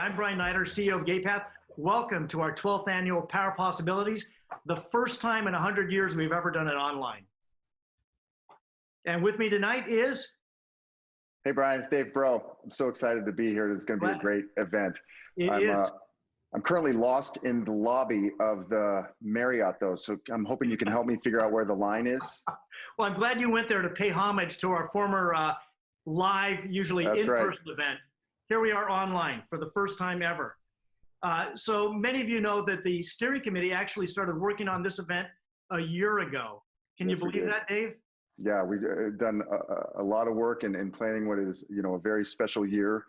I'm Bryan Neider, CEO of Gatepath. Welcome to our 12th annual Power Possibilities, the first time in 100 years we've ever done it online. And with me tonight is... Hey, Bryan, it's Dave Breaux. I'm so excited to be here. It's going to be a great event. I'm currently lost in the lobby of the Marriott, though, so I'm hoping you can help me figure out where the line is. Well, I'm glad you went there to pay homage to our former live, usually in-person event. Here we are online for the first time ever. So many of you know that the steering committee actually started working on this event a year ago. Can you believe that, Dave? Yeah, we've done a lot of work in planning what is, a very special year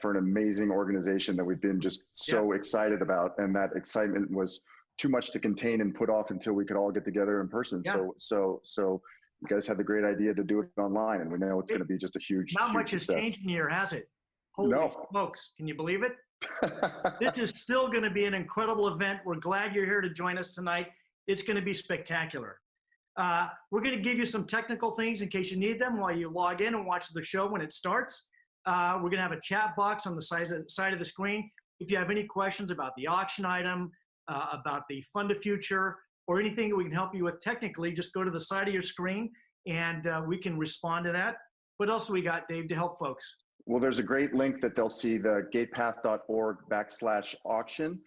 for an amazing organization that we've been just so excited about. And that excitement was too much to contain and put off until we could all get together in person. Yeah. So you guys had the great idea to do it online, and we know it's going to be just a huge, not much has changed in a year, has it? Holy smokes, can you believe it? This is still going to be an incredible event. We're glad you're here to join us tonight. It's going to be spectacular. We're going to give you some technical things in case you need them while you log in and watch the show when it starts. We're going to have a chat box on the side of the screen. If you have any questions about the auction item, about the Fund a Future, or anything that we can help you with technically, just go to the side of your screen and we can respond to that. What else do we got, Dave, to help folks? Well, there's a great link that they'll see, the gatepath.org/auction,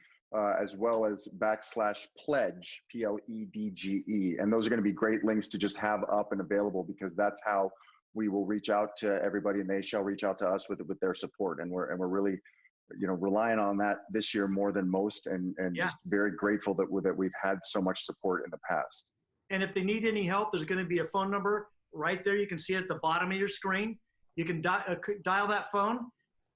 as well as /pledge, PLEDGE. And those are going to be great links to just have up and available, because that's how we will reach out to everybody, and they shall reach out to us with their support. And we're really, relying on that this year more than most, and just very grateful that we've had so much support in the past. And if they need any help, there's going to be a phone number right there. You can see it at the bottom of your screen. You can dial that phone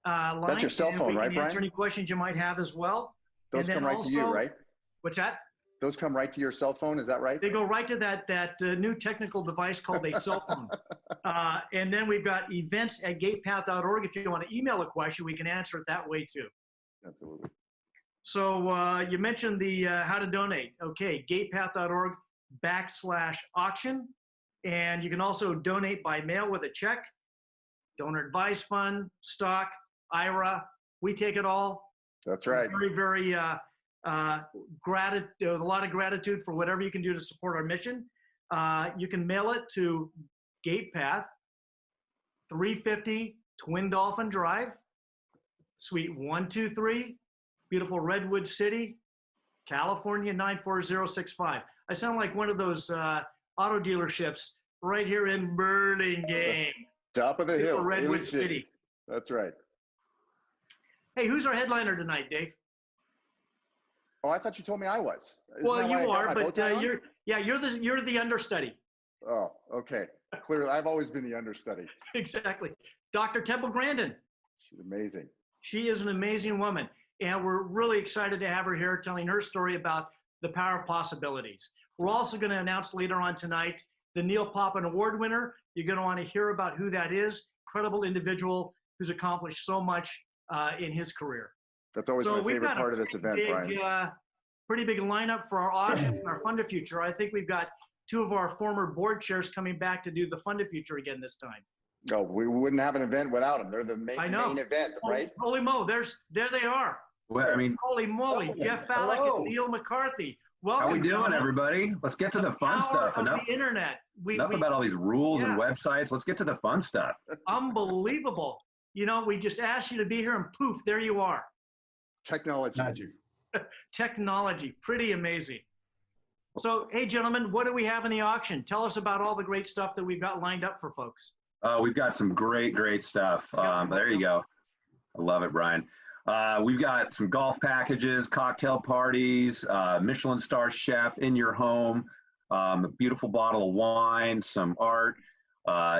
line. That's your cell phone, right, Bryan? Answer any questions you might have as well. Those come right to you, right? What's that? Those come right to your cell phone, is that right? They go right to that new technical device called a cell phone. And then we've got events@gatepath.org. If you want to email a question, we can answer it that way too. Absolutely. So you mentioned the how to donate. Okay, gatepath.org/auction. And you can also donate by mail with a check. Donor Advised Fund, stock, IRA, we take it all. That's right. Very, very a lot of gratitude for whatever you can do to support our mission. You can mail it to Gatepath, 350 Twin Dolphin Drive, Suite 123, beautiful Redwood City, California 94065. I sound like one of those auto dealerships right here in Burlingame. Top of the hill, Redwood City. That's right. Hey, who's our headliner tonight, Dave? Oh, I thought you told me I was. Well, you are, but you're the understudy. Oh, okay. Clearly, I've always been the understudy. Exactly. Dr. Temple Grandin. She's amazing. She is an amazing woman, and we're really excited to have her here telling her story about the power of possibilities. We're also going to announce later on tonight the Neil Poppin Award winner. You're going to want to hear about who that is. Incredible individual who's accomplished so much in his career. That's always my favorite part of this event, Bryan. Pretty big lineup for our auction and our Fund a Future. I think we've got two of our former board chairs coming back to do the Fund a Future again this time. No, we wouldn't have an event without them. They're the main event, right? Holy mo, there they are. Well, I mean, holy moly, Jeff Fallick and Neil McCarthy. Welcome. How we doing, everybody? Let's get to the fun stuff. Enough the internet. Enough about all these rules and websites. Let's get to the fun stuff. Unbelievable. We just asked you to be here, and poof, there you are. Technology. Magic. Technology, pretty amazing. So, hey, gentlemen, what do we have in the auction? Tell us about all the great stuff that we've got lined up for folks. We've got some great stuff. There you go. I love it, Bryan. We've got some golf packages, cocktail parties, Michelin star chef in your home, a beautiful bottle of wine, some art.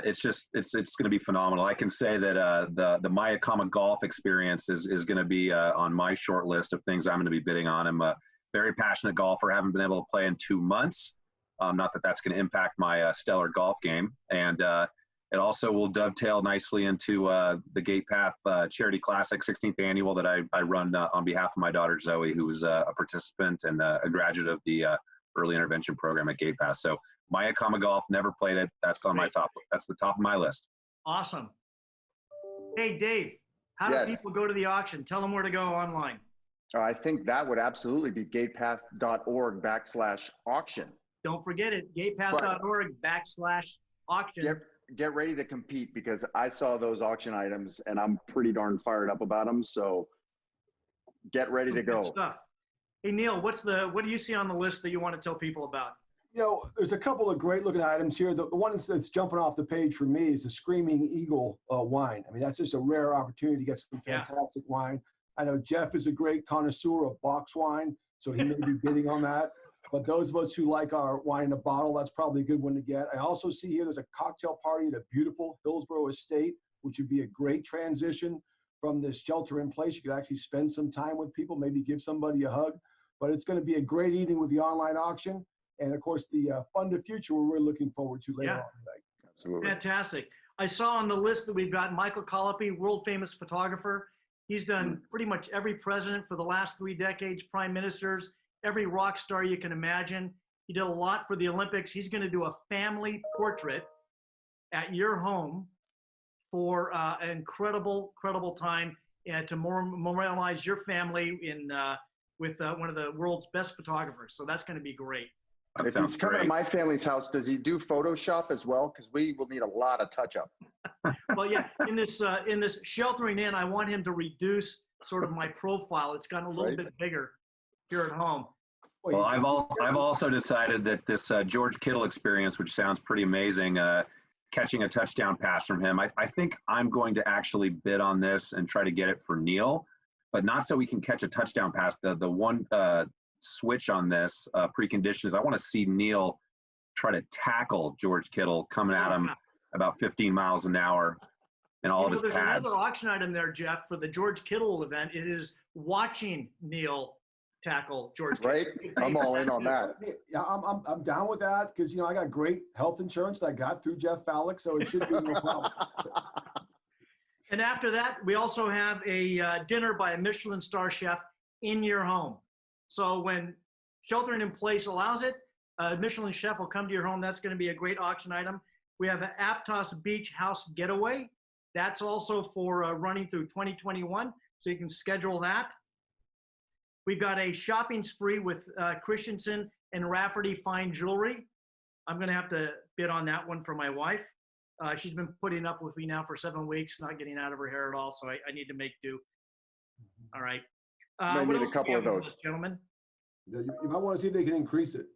It's going to be phenomenal. I can say that the Mayakama golf experience is going to be on my short list of things I'm going to be bidding on. I'm a very passionate golfer. Haven't been able to play in 2 months. Not that that's going to impact my stellar golf game. And it also will dovetail nicely into the Gatepath Charity Classic 16th annual that I run on behalf of my daughter Zoe, who is a participant and a graduate of the early intervention program at Gatepath. So Mayakama golf, never played it. That's on my top. That's the top of my list. Awesome. Hey, Dave, How do Yes. people go to the auction? Tell them where to go online. I think that would absolutely be gatepath.org/auction. Don't forget it, gatepath.org/auction. Get ready to compete, because I saw those auction items and I'm pretty darn fired up about them. So get ready to Good go. stuff. Hey, Neil, what do you see on the list that you want to tell people about? You know, there's a couple of great looking items here. The one that's jumping off the page for me is the Screaming Eagle wine. I mean, that's just a rare opportunity to get some fantastic wine. I know Jeff is a great connoisseur of box wine, so he may be bidding on that. But those of us who like our wine in a bottle, that's probably a good one to get. I also see here there's a cocktail party at a beautiful Hillsborough estate, which would be a great transition from this shelter in place. You could actually spend some time with people, maybe give somebody a hug. But it's going to be a great evening with the online auction. And of course, the Fund of Future, we're really looking forward to later on tonight. Absolutely. Fantastic. I saw on the list that we've got Michael Colopy, world famous photographer. He's done pretty much every president for the last 3 decades, prime ministers, every rock star you can imagine. He did a lot for the Olympics. He's going to do a family portrait at your home for an incredible time to memorialize your family with one of the world's best photographers. So that's going to be great. If he's coming to my family's house, does he do Photoshop as well? Because we will need a lot of touch up. Well, yeah, in this sheltering in, I want him to reduce sort of my profile. It's gotten a little bit bigger here at home. Well, I've also decided that this George Kittle experience, which sounds pretty amazing, catching a touchdown pass from him, I think I'm going to actually bid on this and try to get it for Neil, but not so we can catch a touchdown pass. The one switch on this precondition is I want to see Neil try to tackle George Kittle coming at him about 15 miles an hour and all of his there's pads. Another auction item there, Jeff, for the George Kittle event. It is watching Neil tackle George Kittle. Right? I'm all in on that. Yeah, I'm down with that because, you know, I got great health insurance that I got through Jeff Fallick, so it should be no problem. And after that, we also have a dinner by a Michelin star chef in your home. So when sheltering in place allows it, a Michelin chef will come to your home. That's going to be a great auction item. We have an Aptos Beach House Getaway. That's also for running through 2021, so you can schedule that. We've got a shopping spree with Christensen and Rafferty Fine Jewelry. I'm going to have to bid on that one for my wife. She's been putting up with me now for 7 weeks, not getting out of her hair at all, so I need to make do. All right. Might need a couple of those, gentlemen. You might want to see if they can increase it.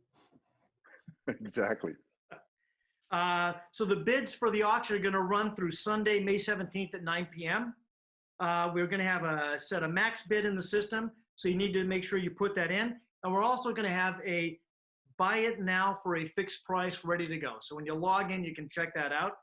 Exactly. So the bids for the auction are going to run through Sunday, May 17th at 9 p.m. We're going to have a set a max bid in the system, so you need to make sure you put that in. And we're also going to have a buy it now for a fixed price ready to go. So when you log in, you can check that out.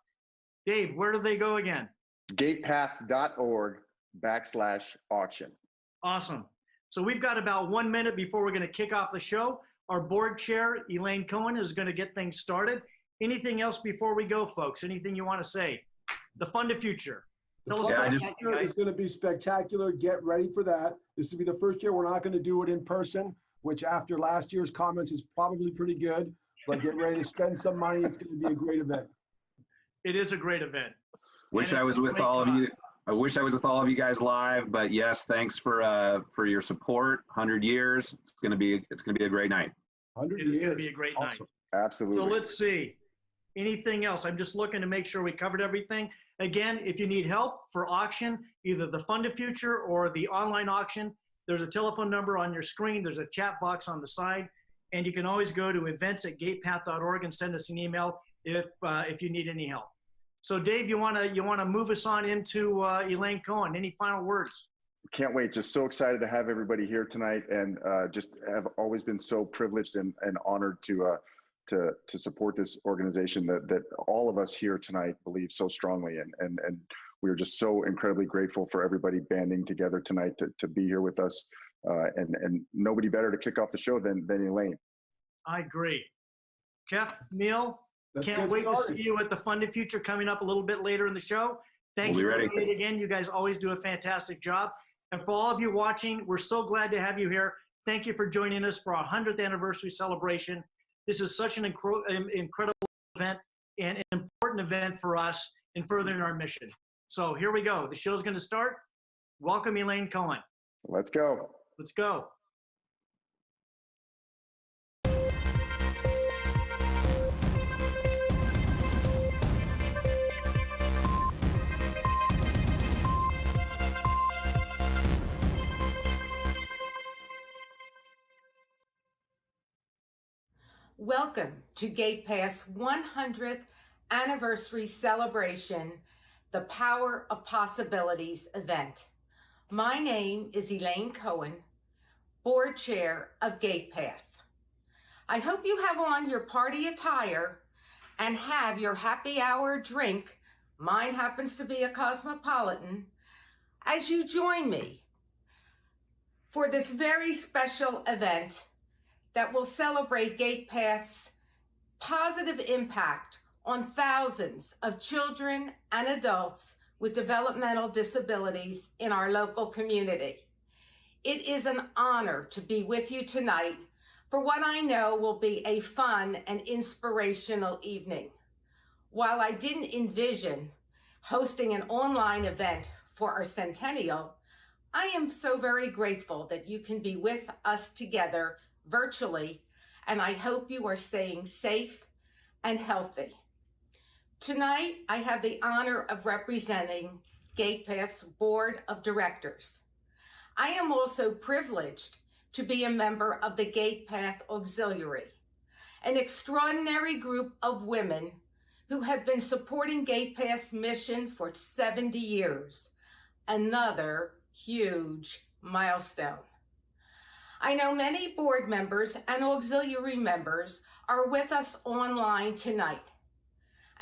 Dave, where do they go again? Gatepath.org/auction. Awesome. So we've got about 1 minute before we're going to kick off the show. Our board chair, Elaine Cohen, is going to get things started. Anything else before we go, folks? Anything you want to say? The Fund of Future. Tell us about that, you guys. It's going to be spectacular. Get ready for that. This will be the first year we're not going to do it in person, which after last year's comments is probably pretty good. But get ready to spend some money. It's going to be a great event. It is a great event. Wish I was with all of you. I wish I was with all of you guys live, but yes, thanks for your support. 100 years. It's gonna be a great night. 100 It is years. going to be a great night. Absolutely. So let's see. Anything else? I'm just looking to make sure we covered everything. Again, if you need help for auction, either the Fund of Future or the online auction, there's a telephone number on your screen. There's a chat box on the side. And you can always go to events@gatepath.org and send us an email if you need any help. So Dave, you wanna move us on into Elaine Cohen. Any final words? Can't wait. Just so excited to have everybody here tonight, and just have always been so privileged and honored to support this organization that all of us here tonight believe so strongly in. And we're just so incredibly grateful for everybody banding together tonight to be here with us. And nobody better to kick off the show than Elaine. I agree. Jeff, Neil, Let's can't get wait to started. see you at the Fund of Future coming up a little bit later in the show. Thank We'll you be ready. for doing it again. You guys always do a fantastic job. And for all of you watching, we're so glad to have you here. Thank you for joining us for our 100th anniversary celebration. This is such an incredible event and an important event for us in furthering our mission. So here we go. The show's going to start Welcome, Elaine Cohen. Let's go. Let's go. Welcome to Gatepath's 100th anniversary celebration, the Power of Possibilities event. My name is Elaine Cohen, board chair of Gatepath. I hope you have on your party attire and have your happy hour drink, mine happens to be a Cosmopolitan, as you join me for this very special event that will celebrate Gatepath's positive impact on thousands of children and adults with developmental disabilities in our local community. It is an honor to be with you tonight for what I know will be a fun and inspirational evening. While I didn't envision hosting an online event for our centennial, I am so very grateful that you can be with us together virtually, and I hope you are staying safe and healthy. Tonight, I have the honor of representing Gatepath's Board of Directors. I am also privileged to be a member of the Gatepath Auxiliary, an extraordinary group of women who have been supporting Gatepath's mission for 70 years, another huge milestone. I know many board members and auxiliary members are with us online tonight.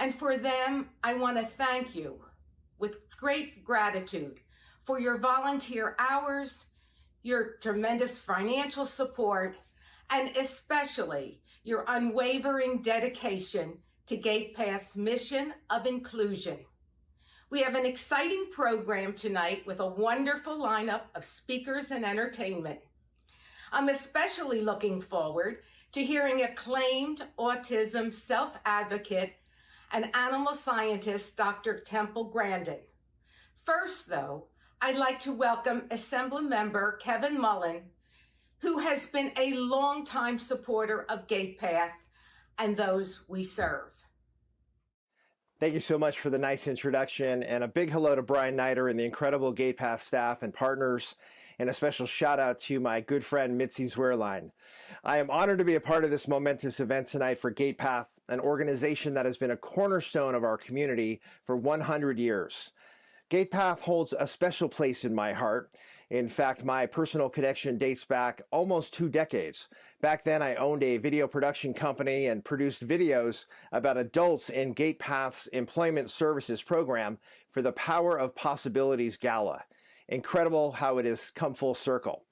And for them, I want to thank you with great gratitude for your volunteer hours, your tremendous financial support, and especially your unwavering dedication to Gatepath's mission of inclusion. We have an exciting program tonight with a wonderful lineup of speakers and entertainment. I'm especially looking forward to hearing acclaimed autism self-advocate and animal scientist, Dr. Temple Grandin. First, though, I'd like to welcome Assembly Member Kevin Mullen, who has been a longtime supporter of Gatepath and those we serve. Thank you so much for the nice introduction, and a big hello to Bryan Neider and the incredible Gatepath staff and partners, and a special shout out to my good friend Mitzi Zwerlein. I am honored to be a part of this momentous event tonight for Gatepath, an organization that has been a cornerstone of our community for 100 years. Gatepath holds a special place in my heart. In fact, my personal connection dates back almost 2 decades. Back then, I owned a video production company and produced videos about adults in Gatepath's employment services program for the Power of Possibilities Gala. Incredible how it has come full circle.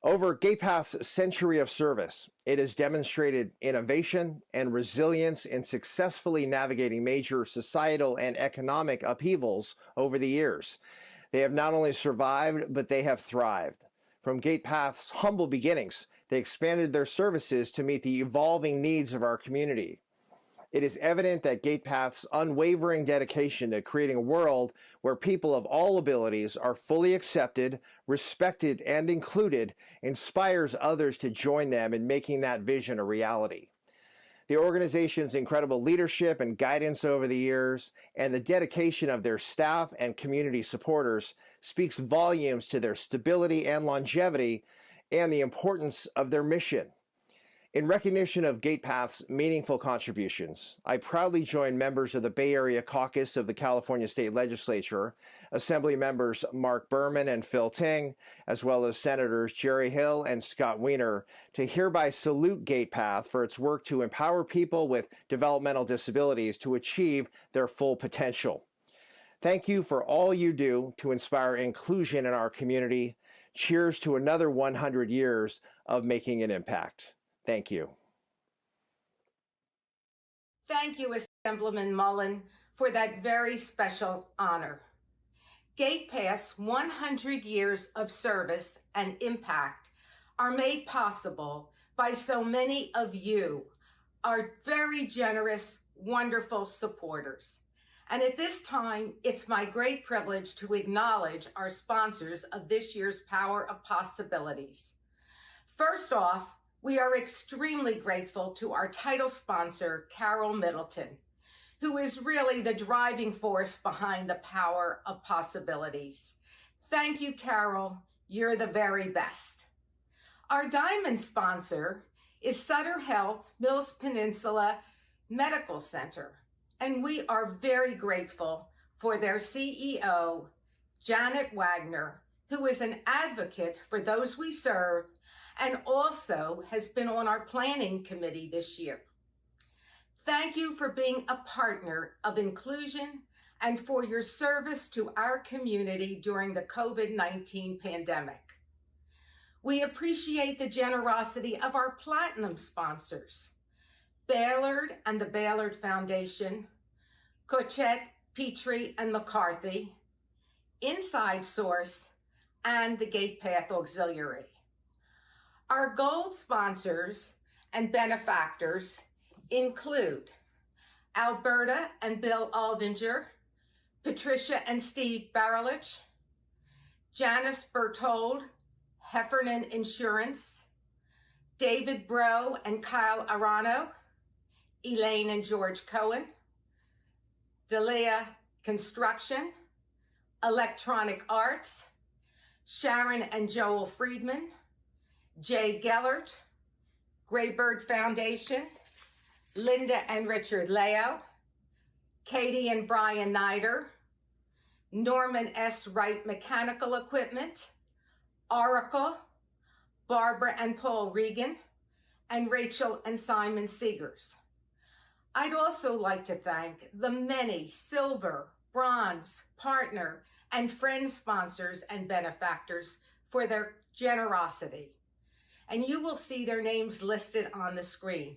Over Gatepath's century of service, it has demonstrated innovation and resilience in successfully navigating major societal and economic upheavals over the years. They have not only survived, but they have thrived. From Gatepath's humble beginnings, they expanded their services to meet the evolving needs of our community. It is evident that Gatepath's unwavering dedication to creating a world where people of all abilities are fully accepted, respected, and included inspires others to join them in making that vision a reality. The organization's incredible leadership and guidance over the years, and the dedication of their staff and community supporters speaks volumes to their stability and longevity and the importance of their mission. In recognition of Gatepath's meaningful contributions, I proudly join members of the Bay Area Caucus of the California State Legislature, Assembly members Mark Berman and Phil Ting, as well as Senators Jerry Hill and Scott Wiener, to hereby salute Gatepath for its work to empower people with developmental disabilities to achieve their full potential. Thank you for all you do to inspire inclusion in our community. Cheers to another 100 years of making an impact. Thank you. Thank you, Assemblyman Mullen, for that very special honor. Gatepath's 100 years of service and impact are made possible by so many of you, our very generous, wonderful supporters. And at this time, it's my great privilege to acknowledge our sponsors of this year's Power of Possibilities. First off, we are extremely grateful to our title sponsor, Carole Middleton, who is really the driving force behind the Power of Possibilities. Thank you, Carole. You're the very best. Our diamond sponsor is Sutter Health Mills-Peninsula Medical Center, and we are very grateful for their CEO, Janet Wagner, who is an advocate for those we serve and also has been on our planning committee this year. Thank you for being a partner of inclusion and for your service to our community during the COVID-19 pandemic. We appreciate the generosity of our platinum sponsors, Bailard and the Bailard Foundation, Cotchett, Pitre, and McCarthy, InsideSource, and the Gatepath Auxiliary. Our gold sponsors and benefactors include Alberta and Bill Aldinger, Patricia and Steve Barulich, Janice Berthold, Heffernan Insurance, David Breaux and Kyle Arana, Elaine and George Cohen, Leao Construction, Electronic Arts, Sharon and Joel Friedman, Jay Gellert, Graybird Foundation, Linda and Richard Leao, Katie and Bryan Neider, Norman S. Wright Mechanical Equipment, Oracle, Barbara and Paul Regan, and Rachel and Simon Segars. I'd also like to thank the many silver, bronze, partner, and friend sponsors and benefactors for their generosity. And you will see their names listed on the screen.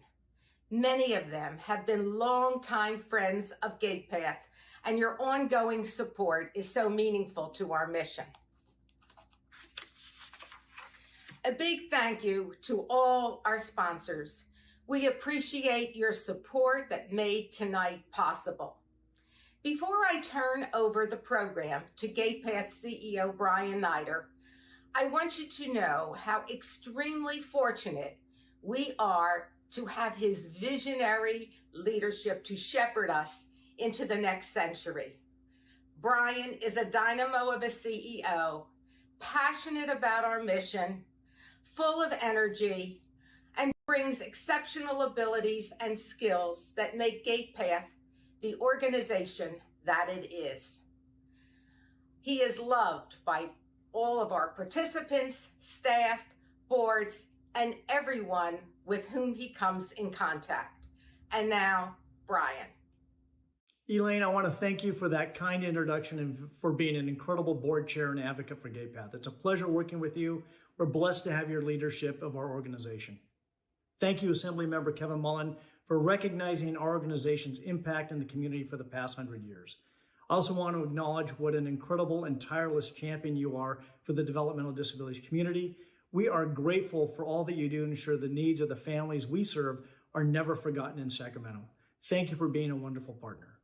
Many of them have been longtime friends of Gatepath, and your ongoing support is so meaningful to our mission. A big thank you to all our sponsors. We appreciate your support that made tonight possible. Before I turn over the program to Gatepath CEO Bryan Neider, I want you to know how extremely fortunate we are to have his visionary leadership to shepherd us into the next century. Bryan is a dynamo of a CEO, passionate about our mission, full of energy, and brings exceptional abilities and skills that make Gatepath the organization that it is. He is loved by all of our participants, staff, boards, and everyone with whom he comes in contact. And now, Bryan. Elaine, I want to thank you for that kind introduction and for being an incredible board chair and advocate for Gatepath. It's a pleasure working with you. We're blessed to have your leadership of our organization. Thank you, Assemblymember Kevin Mullen, for recognizing our organization's impact in the community for the past 100 years. I also want to acknowledge what an incredible and tireless champion you are for the developmental disabilities community. We are grateful for all that you do to ensure the needs of the families we serve are never forgotten in Sacramento. Thank you for being a wonderful partner.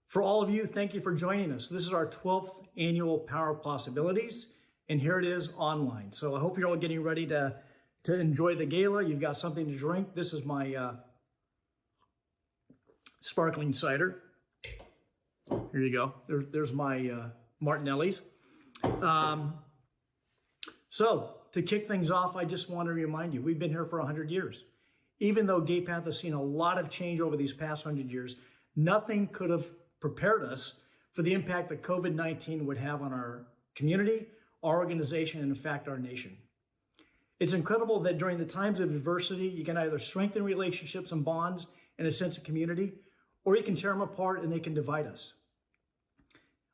For all of you, thank you for joining us. This is our 12th annual Power of Possibilities, and here it is online. So I hope you're all getting ready to enjoy the gala. You've got something to drink. This is my sparkling cider. Here you go. There's my Martinelli's. So to kick things off, I just want to remind you, we've been here for 100 years. Even though Gatepath has seen a lot of change over these past 100 years, nothing could have prepared us for the impact that COVID-19 would have on our community, our organization, and in fact, our nation. It's incredible that during the times of adversity, you can either strengthen relationships and bonds and a sense of community, or you can tear them apart and they can divide us.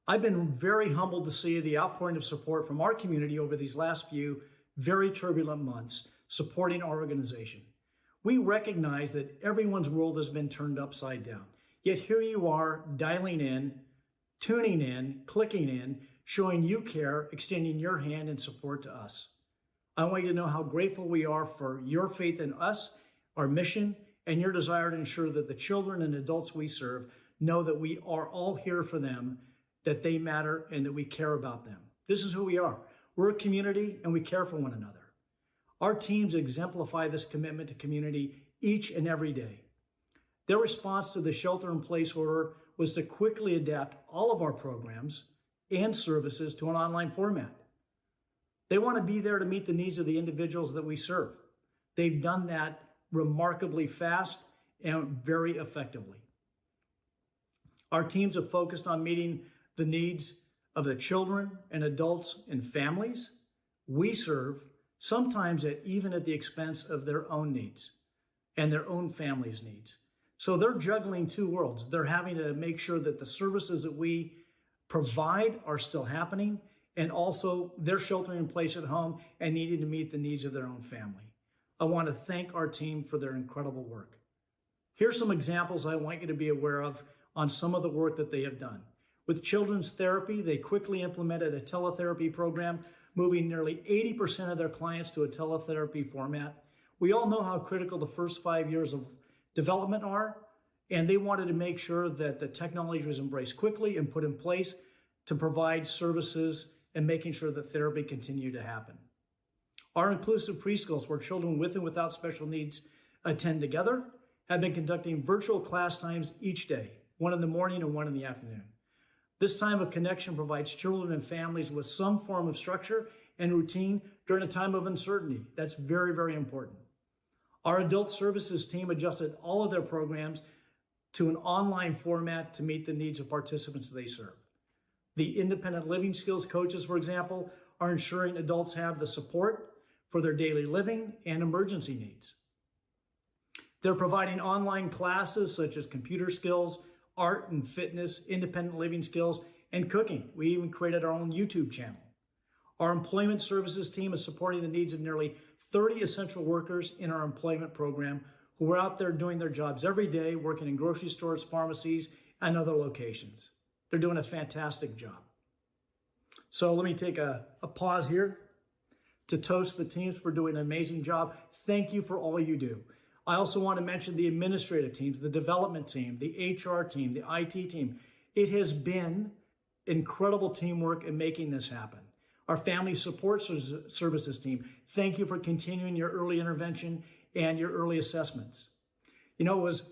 I've been very humbled to see the outpouring of support from our community over these last few very turbulent months supporting our organization. We recognize that everyone's world has been turned upside down. Yet here you are dialing in, tuning in, clicking in, showing you care, extending your hand in support to us. I want you to know how grateful we are for your faith in us, our mission, and your desire to ensure that the children and adults we serve know that we are all here for them, that they matter, and that we care about them. This is who we are. We're a community, and we care for one another. Our teams exemplify this commitment to community each and every day. Their response to the shelter-in-place order was to quickly adapt all of our programs and services to an online format. They want to be there to meet the needs of the individuals that we serve. They've done that remarkably fast and very effectively. Our teams have focused on meeting the needs of the children and adults and families we serve, sometimes even at the expense of their own needs and their own families' needs. So they're juggling two worlds. They're having to make sure that the services that we provide are still happening, and also they're sheltering in place at home and needing to meet the needs of their own family. I want to thank our team for their incredible work. Here's some examples I want you to be aware of on some of the work that they have done. With children's therapy, they quickly implemented a teletherapy program, moving nearly 80% of their clients to a teletherapy format. We all know how critical the first 5 years of development are, and they wanted to make sure that the technology was embraced quickly and put in place to provide services and making sure that therapy continued to happen. Our inclusive preschools, where children with and without special needs attend together, have been conducting virtual class times each day, one in the morning and one in the afternoon. This time of connection provides children and families with some form of structure and routine during a time of uncertainty. That's very, very important. Our adult services team adjusted all of their programs to an online format to meet the needs of participants they serve. The independent living skills coaches, for example, are ensuring adults have the support for their daily living and emergency needs. They're providing online classes such as computer skills, art and fitness, independent living skills, and cooking. We even created our own YouTube channel. Our employment services team is supporting the needs of nearly 30 essential workers in our employment program who are out there doing their jobs every day, working in grocery stores, pharmacies, and other locations. They're doing a fantastic job. So let me take a pause here to toast the teams for doing an amazing job. Thank you for all you do. I also want to mention the administrative teams, the development team, the HR team, the IT team. It has been incredible teamwork in making this happen. Our family support services team, thank you for continuing your early intervention and your early assessments. You know, it was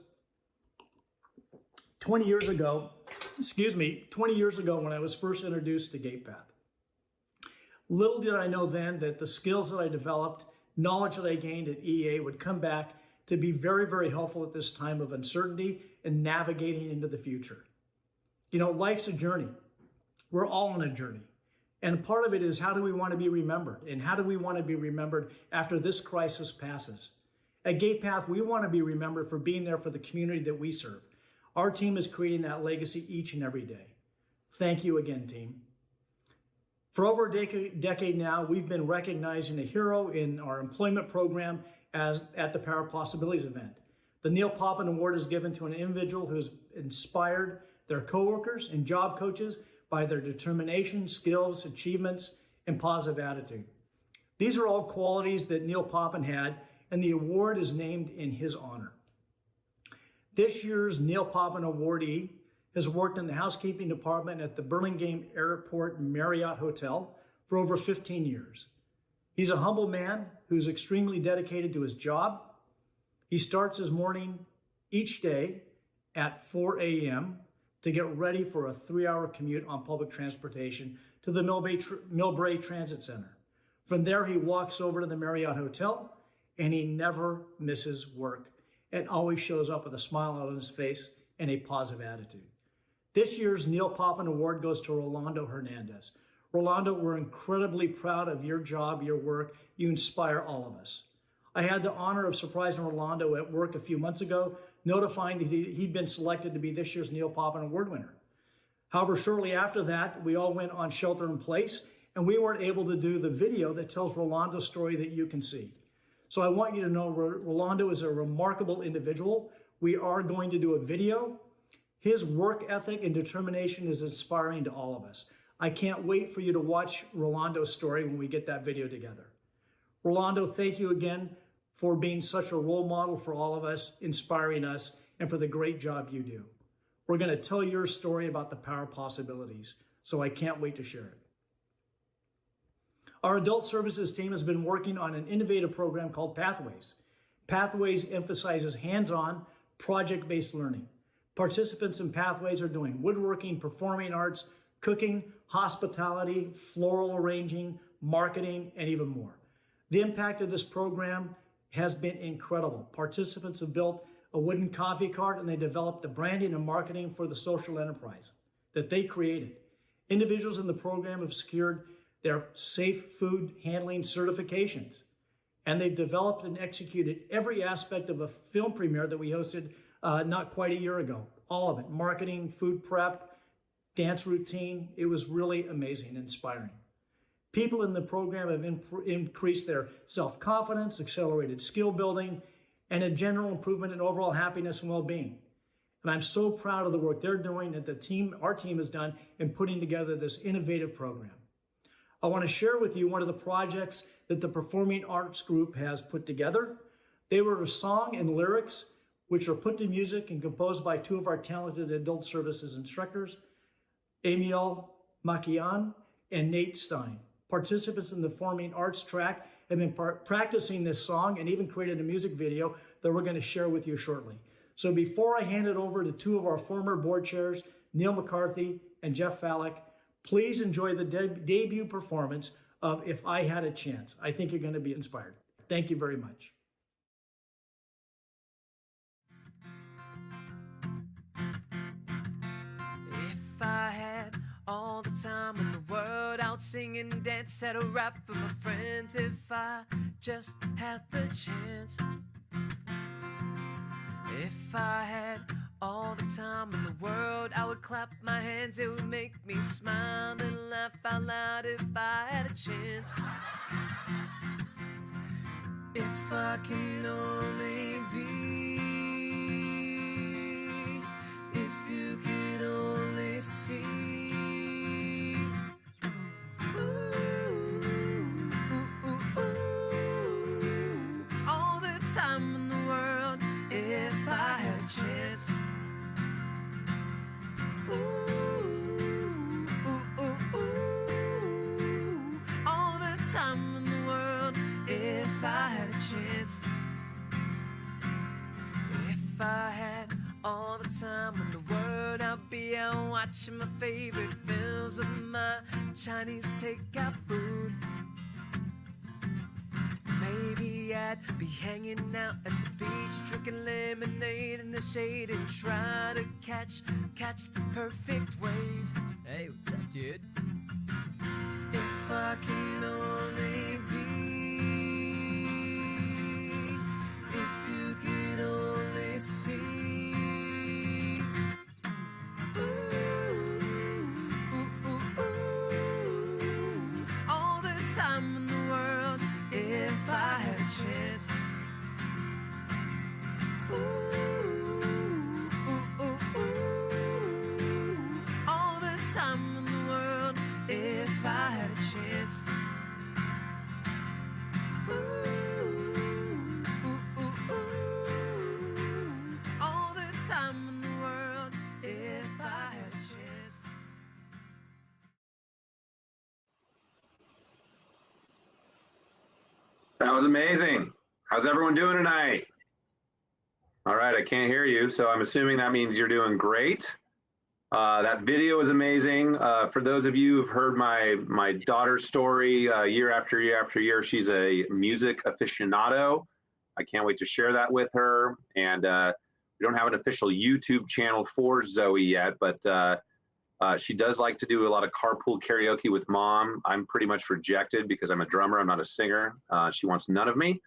20 years ago when I was first introduced to Gatepath. Little did I know then that the skills that I developed, knowledge that I gained at EA would come back to be very, very helpful at this time of uncertainty and navigating into the future. You know, life's a journey. We're all on a journey. And part of it is, how do we want to be remembered? And how do we want to be remembered after this crisis passes? At Gatepath, we want to be remembered for being there for the community that we serve. Our team is creating that legacy each and every day. Thank you again, team. For over a decade now, we've been recognizing a hero in our employment program at the Power of Possibilities event. The Neil Poppin Award is given to an individual who's inspired their coworkers and job coaches by their determination, skills, achievements, and positive attitude. These are all qualities that Neil Poppin had, and the award is named in his honor. This year's Neil Poppin awardee has worked in the housekeeping department at the Burlingame Airport Marriott Hotel for over 15 years. He's a humble man who's extremely dedicated to his job. He starts his morning each day at 4 a.m. to get ready for a 3-hour commute on public transportation to the Millbrae Transit Center. From there, he walks over to the Marriott Hotel, and he never misses work and always shows up with a smile on his face and a positive attitude. This year's Neil Poppin Award goes to Rolando Hernandez. Rolando, we're incredibly proud of your job, your work. You inspire all of us. I had the honor of surprising Rolando at work a few months ago, notifying that he'd been selected to be this year's Neil Poppin Award winner. However, shortly after that, we all went on shelter in place, and we weren't able to do the video that tells Rolando's story that you can see. So I want you to know Rolando is a remarkable individual. We are going to do a video. His work ethic and determination is inspiring to all of us. I can't wait for you to watch Rolando's story when we get that video together. Rolando, thank you again for being such a role model for all of us, inspiring us, and for the great job you do. We're going to tell your story about the power of possibilities. So I can't wait to share it. Our adult services team has been working on an innovative program called Pathways. Pathways emphasizes hands-on, project-based learning. Participants in Pathways are doing woodworking, performing arts, cooking, hospitality, floral arranging, marketing, and even more. The impact of this program has been incredible. Participants have built a wooden coffee cart, and they developed the branding and marketing for the social enterprise that they created. Individuals in the program have secured their safe food handling certifications, and they've developed and executed every aspect of a film premiere that we hosted not quite a year ago. All of it, marketing, food prep, dance routine. It was really amazing and inspiring. People in the program have increased their self-confidence, accelerated skill building, and a general improvement in overall happiness and well-being. And I'm so proud of the work they're doing and our team has done in putting together this innovative program. I want to share with you one of the projects that the Performing Arts Group has put together. They wrote a song and lyrics, which are put to music and composed by two of our talented adult services instructors, Emil Makian and Nate Stein. Participants in the Performing Arts track have been practicing this song and even created a music video that we're going to share with you shortly. So before I hand it over to two of our former board chairs, Neil McCarthy and Jeff Fallick, please enjoy the debut performance of If I Had a Chance. I think you're going to be inspired. Thank you very much. If I had all the time in the world, I would sing and dance, had a rap for my friends. If I just had the chance. If I had all the time in the world, I would clap my hands, it would make me smile and laugh out loud if I had a chance. If I can only be, if you can only see, all the time in the world, if I had a chance. All the time in the world, if I had a chance. If I had all the time in the world, I'd be out watching my favorite films with my Chinese takeout food. Maybe I'd be hanging out at the beach, drinking lemonade in the shade and try to catch the perfect wave. Hey, what's up, dude? If I can only be, if you can only see, all the time in the world, if I had a chance. All the time in the world, if I had a chance. All the time in the world, if I had a chance. That was amazing. How's everyone doing tonight? All right, I can't hear you, so I'm assuming that means you're doing great. That video is amazing. For those of you who've heard my daughter's story year after year after year, she's a music aficionado. I can't wait to share that with her. And we don't have an official YouTube channel for Zoe yet, but she does like to do a lot of carpool karaoke with mom. I'm pretty much rejected because I'm a drummer, I'm not a singer. She wants none of me.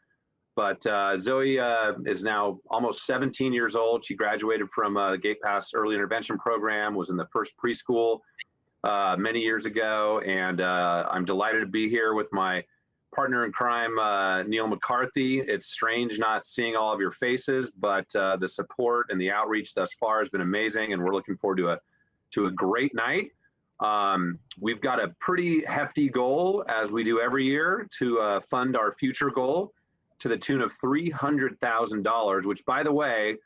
But Zoe is now almost 17 years old. She graduated from the Gatepath Early Intervention Program, was in the first preschool many years ago. And I'm delighted to be here with my partner in crime, Neil McCarthy. It's strange not seeing all of your faces, but the support and the outreach thus far has been amazing. And we're looking forward to a great night. We've got a pretty hefty goal, as we do every year, to fund our future goal to the tune of $300,000, which, by the way,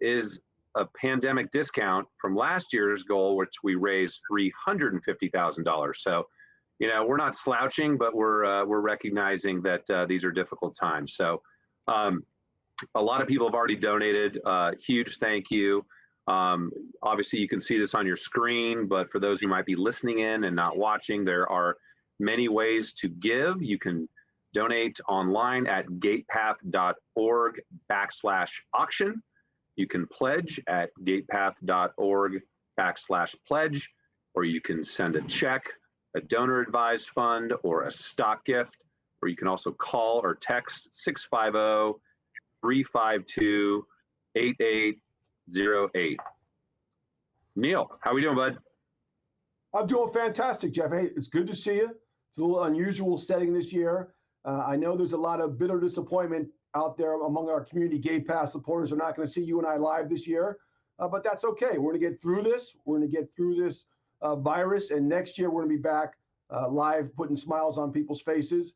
is a pandemic discount from last year's goal, which we raised $350,000. So, you know, we're not slouching, but we're recognizing that these are difficult times. So, a lot of people have already donated. Huge thank you. Obviously, you can see this on your screen, but for those who might be listening in and not watching, there are many ways to give. You can donate online at gatepath.org/auction. You can pledge at gatepath.org/pledge, or you can send a check, a donor advised fund, or a stock gift, or you can also call or text 650-352-8808. Neil, how are we doing, bud? I'm doing fantastic, Jeff. Hey, it's good to see you. It's a little unusual setting this year. I know there's a lot of bitter disappointment out there among our community Gatepath supporters. Are not going to see you and I live this year, but that's okay. We're going to get through this. We're going to get through this virus, and next year we're going to be back live, putting smiles on people's faces.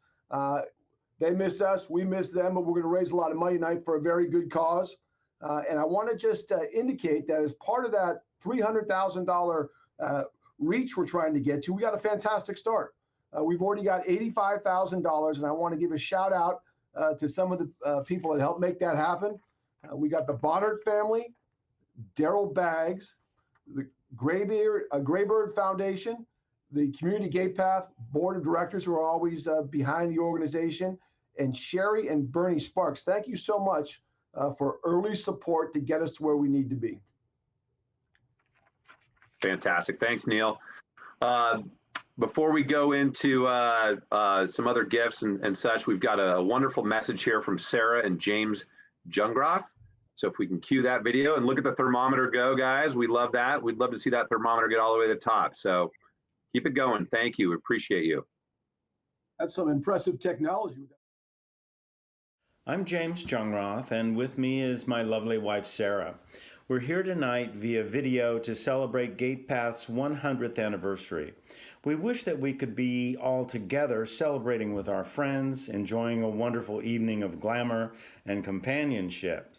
They miss us, we miss them, but we're going to raise a lot of money tonight for a very good cause. And I want to just indicate that as part of that $300,000 reach we're trying to get to, we got a fantastic start. We've already got $85,000, and I want to give a shout out to some of the people that helped make that happen. We got the Bailard family, Daryl Baggs, the Graybird Foundation, the Community Gatepath Board of Directors who are always behind the organization, and Sherry and Bernie Sparks. Thank you so much for early support to get us to where we need to be. Fantastic. Thanks, Neil. Before we go into some other gifts and such, we've got a wonderful message here from Sarah and James Jungroth. So if we can cue that video and look at the thermometer go, guys, we love that. We'd love to see that thermometer get all the way to the top. So keep it going. Thank you. We appreciate you. That's some impressive technology. I'm James Jungroth, and with me is my lovely wife, Sarah. We're here tonight via video to celebrate Gatepath's 100th anniversary. We wish that we could be all together celebrating with our friends, enjoying a wonderful evening of glamour and companionship.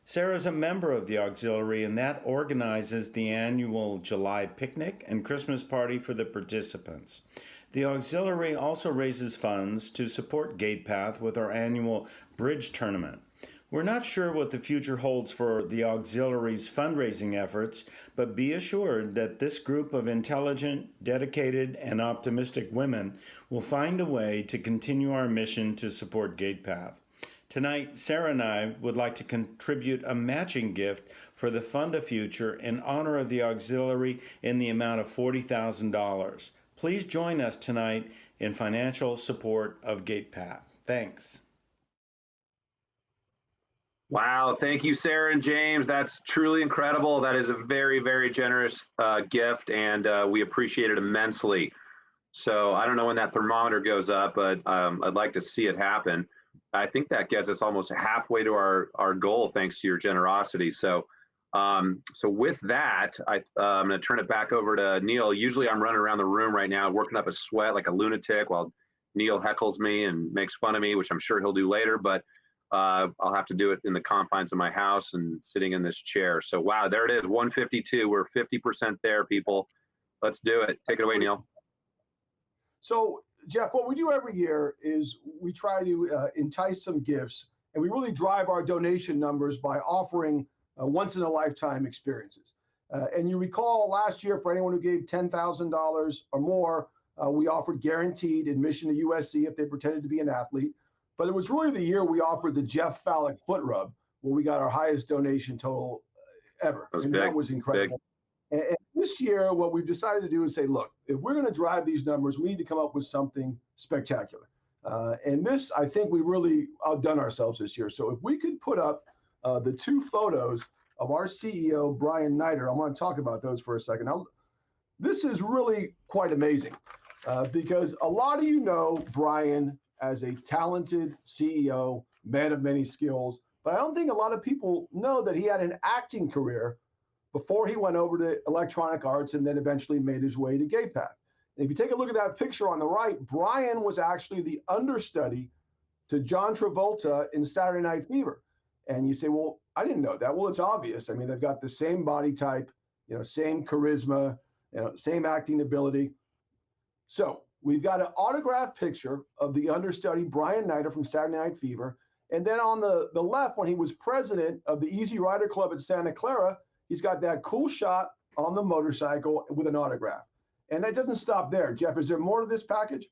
Sarah's a member of the Auxiliary, and that organizes the annual July picnic and Christmas party for the participants. The Auxiliary also raises funds to support Gatepath with our annual bridge tournament. We're not sure what the future holds for the Auxiliary's fundraising efforts, but be assured that this group of intelligent, dedicated, and optimistic women will find a way to continue our mission to support Gatepath. Tonight, Sarah and I would like to contribute a matching gift for the Fund a Future in honor of the Auxiliary in the amount of $40,000. Please join us tonight in financial support of Gatepath. Thanks. Wow. Thank you, Sarah and James. That's truly incredible. That is a very, very generous gift, and we appreciate it immensely. So I don't know when that thermometer goes up, but I'd like to see it happen. I think that gets us almost halfway to our goal, thanks to your generosity. So with that, I'm going to turn it back over to Neil. Usually I'm running around the room right now, working up a sweat like a lunatic while Neil heckles me and makes fun of me, which I'm sure he'll do later. But I'll have to do it in the confines of my house and sitting in this chair. So, wow, there it is, 152. We're 50% there, people. Let's do it. Take it away, Neil. So, Jeff, what we do every year is we try to entice some gifts, and we really drive our donation numbers by offering once-in-a-lifetime experiences. And you recall last year, for anyone who gave $10,000 or more, we offered guaranteed admission to USC if they pretended to be an athlete. But it was really the year we offered the Jeff Fallick foot rub, where we got our highest donation total ever. That was incredible. And this year, what we've decided to do is say, look, if we're going to drive these numbers, we need to come up with something spectacular. And this, I think we really outdone ourselves this year. So if we could put up the two photos of our CEO, Bryan Neider, I want to talk about those for a second. Now, this is really quite amazing because a lot of you know Bryan as a talented CEO, man of many skills, but I don't think a lot of people know that he had an acting career before he went over to electronic arts and then eventually made his way to Gatepath. And if you take a look at that picture on the right, Bryan was actually the understudy to John Travolta in Saturday Night Fever. And you say, well, I didn't know that. Well, it's obvious. I mean, they've got the same body type, same charisma, same acting ability. So we've got an autographed picture of the understudy Bryan Neider from Saturday Night Fever. And then on the left, when he was president of the Easy Rider Club at Santa Clara, he's got that cool shot on the motorcycle with an autograph. And that doesn't stop there. Jeff, is there more to this package?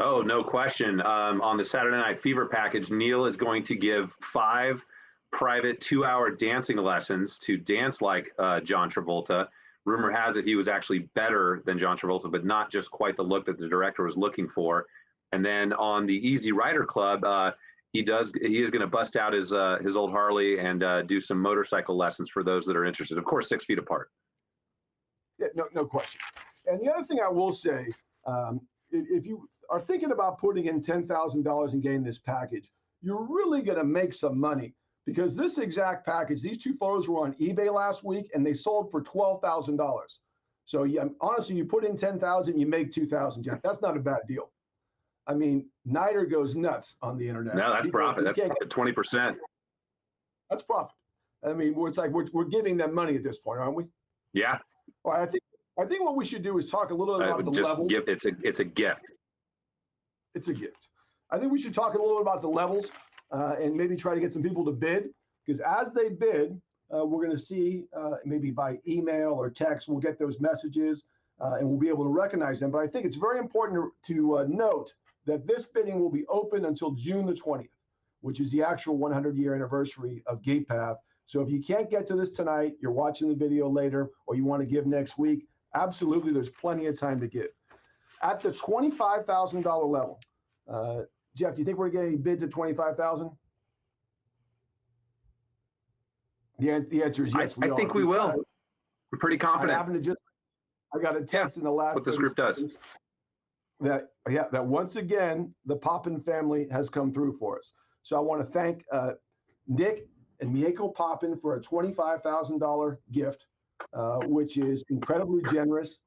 Oh, no question. On the Saturday Night Fever package, Neil is going to give 5 private 2-hour dancing lessons to dance like John Travolta. Rumor has it he was actually better than John Travolta, but not just quite the look that the director was looking for. And then on the Easy Rider Club, he is going to bust out his old Harley and do some motorcycle lessons for those that are interested. Of course, 6 feet apart. Yeah, no question. And the other thing I will say, if you are thinking about putting in $10,000 and getting this package, you're really going to make some money, because this exact package, these 2 photos were on eBay last week and they sold for $12,000. So yeah, honestly, you put in $10,000, you make $2,000, Jeff. That's not a bad deal. I mean, Neider goes nuts on the internet. No, that's profit. That's 20%. That's profit. I mean, it's like we're giving them money at this point, aren't we? Yeah. Well, I think what we should do is talk a little bit about the levels. It's a gift. It's a gift. I think we should talk a little bit about the levels and maybe try to get some people to bid, because as they bid, we're going to see maybe by email or text, we'll get those messages and we'll be able to recognize them. But I think it's very important to note that this bidding will be open until June the 20th, which is the actual 100-year anniversary of Gatepath. So if you can't get to this tonight, you're watching the video later, or you want to give next week, absolutely, there's plenty of time to give. At the $25,000 level, Jeff, do you think we're getting any bids at $25,000? The answer is yes. I think we will. We're pretty confident. I got a text in the last. What this group does. That once again, the Poppin family has come through for us. So I want to thank Nick and Mieko Poppin for a $25,000 gift, which is incredibly generous.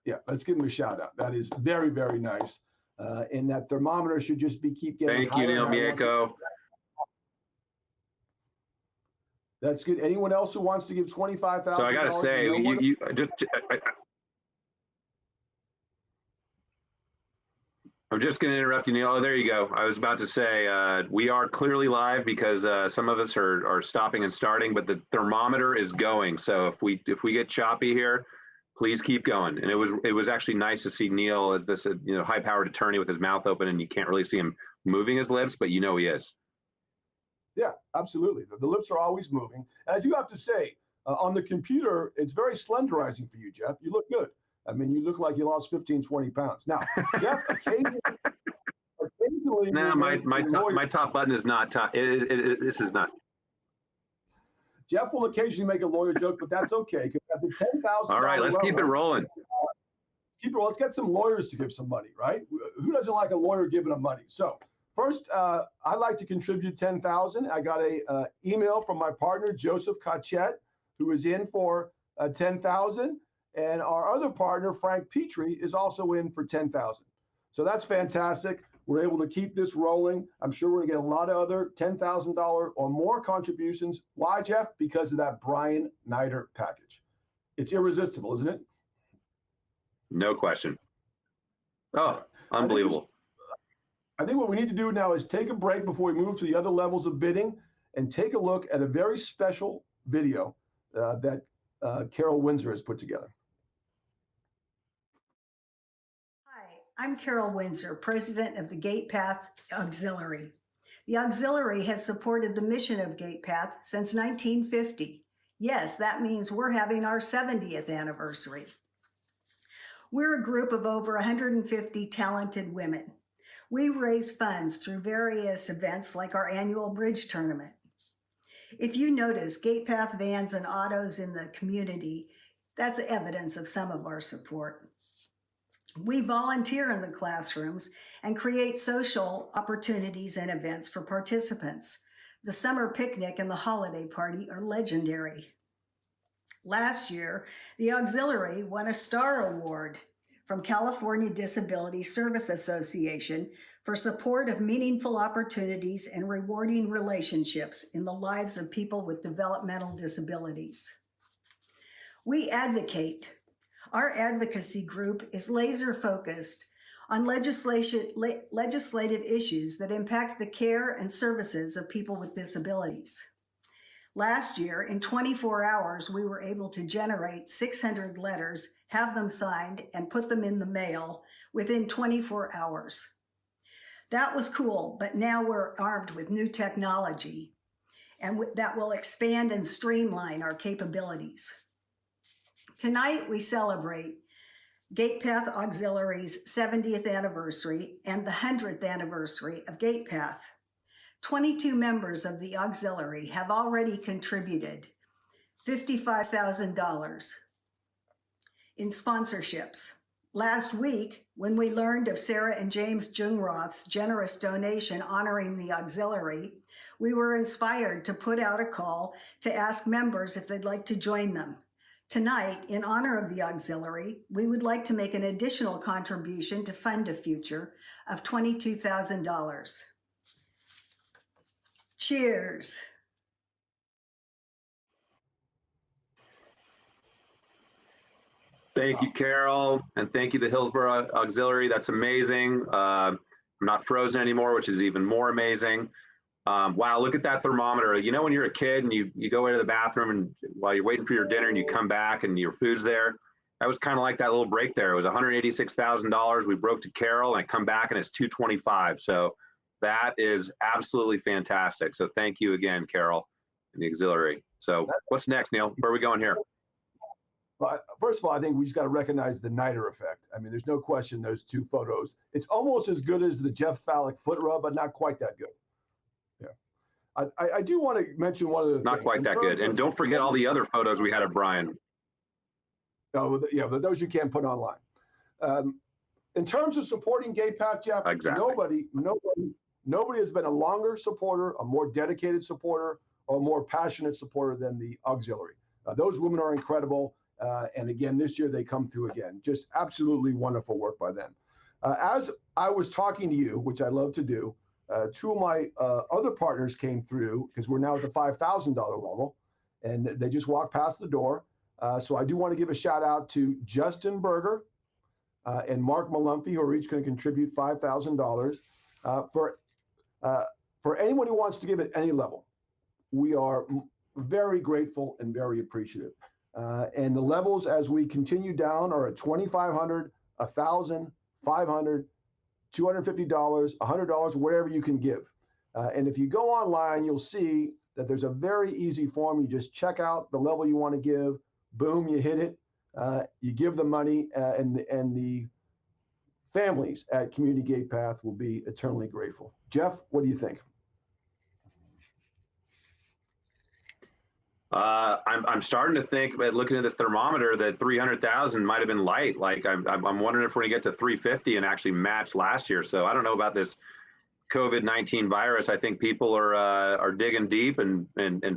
Yeah, let's give him a shout out. That is very, very nice. And that thermometer should just keep getting higher. Thank you, Neil Mieko. That's good. Anyone else who wants to give $25,000? So I got to say, I'm just going to interrupt you, Neil. Oh, there you go. I was about to say, we are clearly live because some of us are stopping and starting, but the thermometer is going. So if we get choppy here, please keep going. And it was actually nice to see Neil as this high-powered attorney with his mouth open, and you can't really see him moving his lips, but he is. Yeah, absolutely. The lips are always moving. And I do have to say, on the computer, it's very slenderizing for you, Jeff. You look good. I mean, you look like you lost 15, 20 pounds. Now, Jeff, occasionally no, my top button is not top. This is not. Jeff will occasionally make a lawyer joke, but that's okay. Because at the $10,000. All right, let's keep it rolling. Let's get some lawyers to give some money, right? Who doesn't like a lawyer giving them money? So first, I'd like to contribute $10,000. I got a email from my partner Joseph Cotchett, who is in for $10,000. And our other partner, Frank Pitre, is also in for $10,000. So that's fantastic. We're able to keep this rolling. I'm sure we're going to get a lot of other $10,000 or more contributions. Why, Jeff? Because of that Bryan Neider package. It's irresistible, isn't it? No question. Oh, unbelievable. I think what we need to do now is take a break before we move to the other levels of bidding and take a look at a very special video that Carole Windsor has put together. I'm Carole Windsor, president of the Gatepath Auxiliary. The Auxiliary has supported the mission of Gatepath since 1950. Yes, that means we're having our 70th anniversary. We're a group of over 150 talented women. We raise funds through various events like our annual bridge tournament. If you notice Gatepath vans and autos in the community, that's evidence of some of our support. We volunteer in the classrooms and create social opportunities and events for participants. The summer picnic and the holiday party are legendary. Last year, the Auxiliary won a Star Award from California Disability Service Association for support of meaningful opportunities and rewarding relationships in the lives of people with developmental disabilities. We advocate. Our advocacy group is laser focused on legislative issues that impact the care and services of people with disabilities. Last year, in 24 hours, we were able to generate 600 letters, have them signed, and put them in the mail within 24 hours. That was cool, but now we're armed with new technology, and that will expand and streamline our capabilities. Tonight, we celebrate Gatepath Auxiliary's 70th anniversary and the 100th anniversary of Gatepath. 22 members of the auxiliary have already contributed $55,000 in sponsorships. Last week, when we learned of Sarah and James Jungroth's generous donation honoring the auxiliary, we were inspired to put out a call to ask members if they'd like to join them. Tonight, in honor of the auxiliary, we would like to make an additional contribution to fund a future of $22,000. Cheers. Thank you, Carole, and thank you, the Hillsborough Auxiliary. That's amazing. I'm not frozen anymore, which is even more amazing. Wow, look at that thermometer. You know when you're a kid and you go into the bathroom and while you're waiting for your dinner and you come back and your food's there? That was kind of like that little break there. It was $186,000. We broke to Carole and I come back and it's $225,000. So that is absolutely fantastic. So thank you again, Carole, and the auxiliary. So what's next, Neil? Where are we going here? Well, first of all, I think we just got to recognize the Neider effect. I mean, there's no question those two photos. It's almost as good as the Jeff Fallick foot rub, but not quite that good. Yeah. I do want to mention one other thing. Not quite that good. And don't forget all the other photos we had of Bryan. Oh, yeah, but those you can't put online. In terms of supporting Gatepath, Jeff, exactly. Nobody has been a longer supporter, a more dedicated supporter, or a more passionate supporter than the auxiliary. Those women are incredible. And again, this year they come through again. Just absolutely wonderful work by them. As I was talking to you, which I love to do, two of my other partners came through because we're now at the $5,000 level and they just walked past the door. So I do want to give a shout out to Justin Berger and Mark Malumphey, who are each going to contribute $5,000. For anyone who wants to give at any level, we are very grateful and very appreciative. And the levels as we continue down are at $2,500, $1,000, $500, $250, $100, whatever you can give. And if you go online, you'll see that there's a very easy form. You just check out the level you want to give. Boom, you hit it. You give the money, and the families at Community Gatepath will be eternally grateful. Jeff, what do you think? I'm starting to think, looking at this thermometer, that 300,000 might have been light. Like I'm wondering if we're gonna get to 350 and actually match last year. So I don't know about this COVID-19 virus. I think people are digging deep and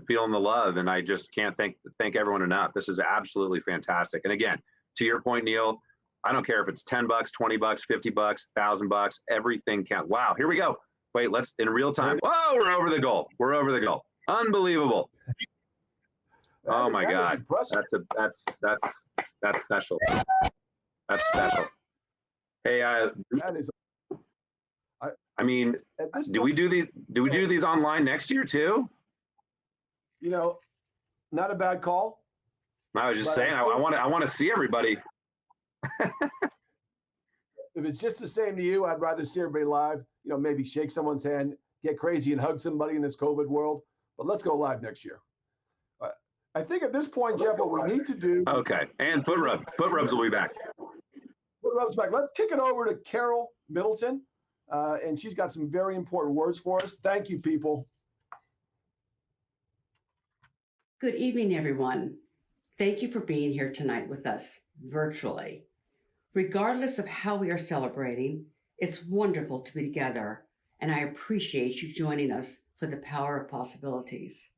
feeling the love, and I just can't thank everyone enough. This is absolutely fantastic. And again, to your point, Neil, I don't care if it's $10, $20, $50, $1,000, everything counts. Wow, here we go. Wait, let's in real time. Whoa, we're over the goal. We're over the goal. Unbelievable. Oh my God, that's special. That's special. Hey, I mean, do we do these online next year too? You know, not a bad call. I was just saying, I want to see everybody. If it's just the same to you, I'd rather see everybody live. You know, maybe shake someone's hand, get crazy and hug somebody in this COVID world. But let's go live next year. I think at this point, Jeff, what we need to do. Okay, and foot rubs will be back. Foot rubs back. Let's kick it over to Carole Middleton, and she's got some very important words for us. Thank you, people. Good evening, everyone. Thank you for being here tonight with us virtually. Regardless of how we are celebrating, it's wonderful to be together, and I appreciate you joining us for the power of possibilities.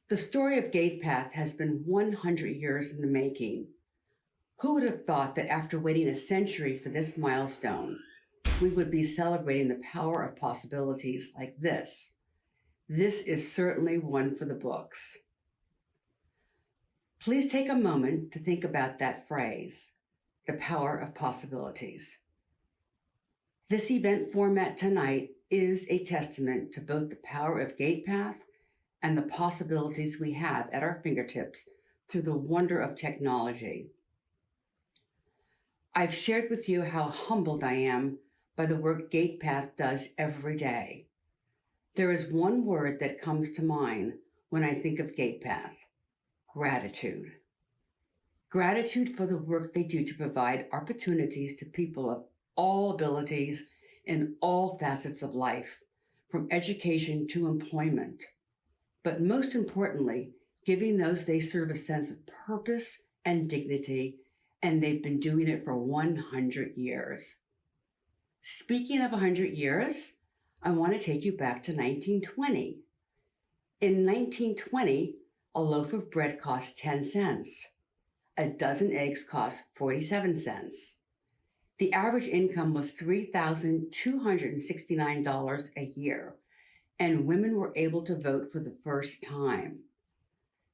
The story of Gatepath has been 100 years in the making. Who would have thought that after waiting a century for this milestone, we would be celebrating the power of possibilities like this. This is certainly one for the books. Please take a moment to think about that phrase, the power of possibilities. This event format tonight is a testament to both the power of Gatepath and the possibilities we have at our fingertips through the wonder of technology. I've shared with you how humbled I am by the work Gatepath does every day. There is one word that comes to mind when I think of Gatepath: gratitude. Gratitude for the work they do to provide opportunities to people of all abilities in all facets of life, from education to employment. But most importantly, giving those they serve a sense of purpose and dignity, and they've been doing it for 100 years. Speaking of 100 years, I want to take you back to 1920. In 1920, a loaf of bread cost 10 cents. A dozen eggs cost 47 cents. The average income was $3,269 a year, and women were able to vote for the first time.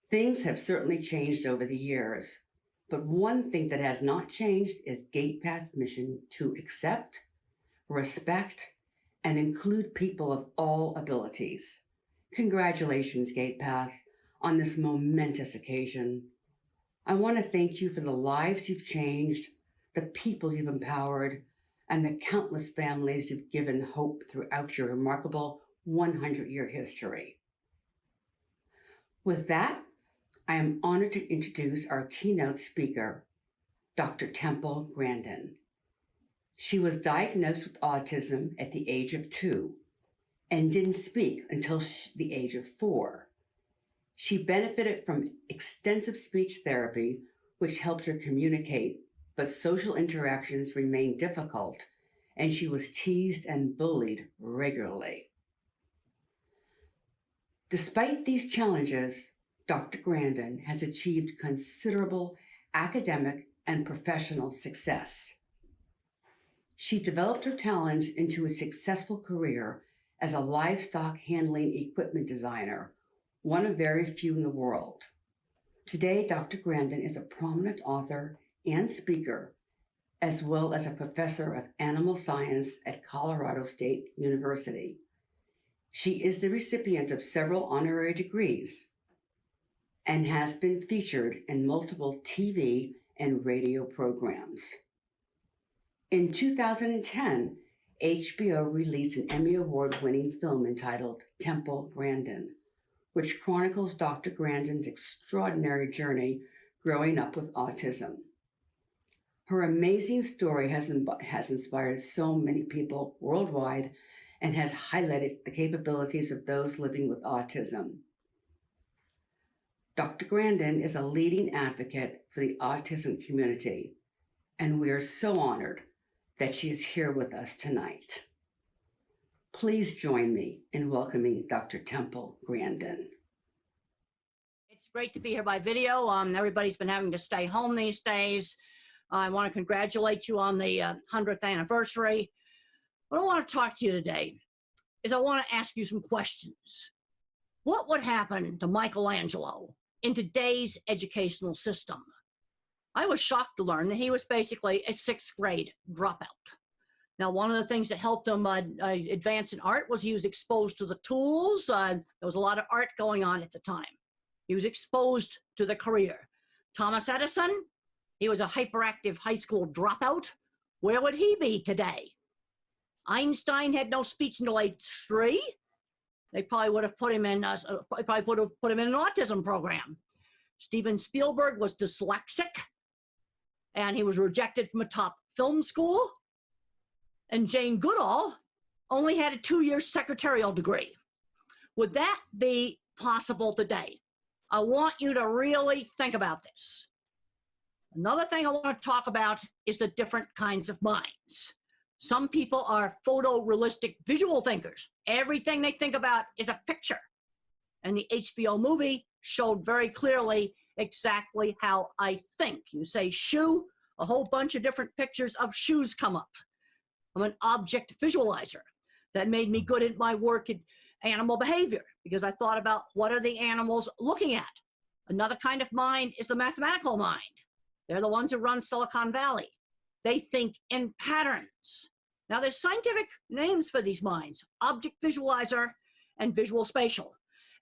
Things have certainly changed over the years, but one thing that has not changed is Gatepath's mission to accept, respect, and include people of all abilities. Congratulations, Gatepath, on this momentous occasion. I want to thank you for the lives you've changed, the people you've empowered, and the countless families you've given hope throughout your remarkable 100-year history. With that, I am honored to introduce our keynote speaker, Dr. Temple Grandin. She was diagnosed with autism at the age of 2 and didn't speak until the age of 4. She benefited from extensive speech therapy, which helped her communicate, but social interactions remained difficult, and she was teased and bullied regularly. Despite these challenges, Dr. Grandin has achieved considerable academic and professional success. She developed her talents into a successful career as a livestock handling equipment designer, one of very few in the world. Today, Dr. Grandin is a prominent author and speaker, as well as a professor of animal science at Colorado State University. She is the recipient of several honorary degrees and has been featured in multiple TV and radio programs. In 2010, HBO released an Emmy Award-winning film entitled Temple Grandin, which chronicles Dr. Grandin's extraordinary journey growing up with autism. Her amazing story has inspired so many people worldwide and has highlighted the capabilities of those living with autism. Dr. Grandin is a leading advocate for the autism community, and we are so honored that she is here with us tonight. Please join me in welcoming Dr. Temple Grandin. It's great to be here by video. Everybody's been having to stay home these days. I want to congratulate you on the 100th anniversary. What I want to talk to you today is I want to ask you some questions. What would happen to Michelangelo in today's educational system? I was shocked to learn that he was basically a 6th grade dropout. Now, one of the things that helped him advance in art was he was exposed to the tools. There was a lot of art going on at the time. He was exposed to the career. Thomas Edison, he was a hyperactive high school dropout. Where would he be today? Einstein had no speech until age 3. They probably would have put him in an autism program. Steven Spielberg was dyslexic, and he was rejected from a top film school. And Jane Goodall only had a 2-year secretarial degree. Would that be possible today? I want you to really think about this. Another thing I want to talk about is the different kinds of minds. Some people are photorealistic visual thinkers. Everything they think about is a picture. And the HBO movie showed very clearly exactly how I think. You say shoe, a whole bunch of different pictures of shoes come up. I'm an object visualizer. That made me good at my work in animal behavior because I thought about what are the animals looking at. Another kind of mind is the mathematical mind. They're the ones who run Silicon Valley. They think in patterns. Now there's scientific names for these minds, object visualizer and visual spatial.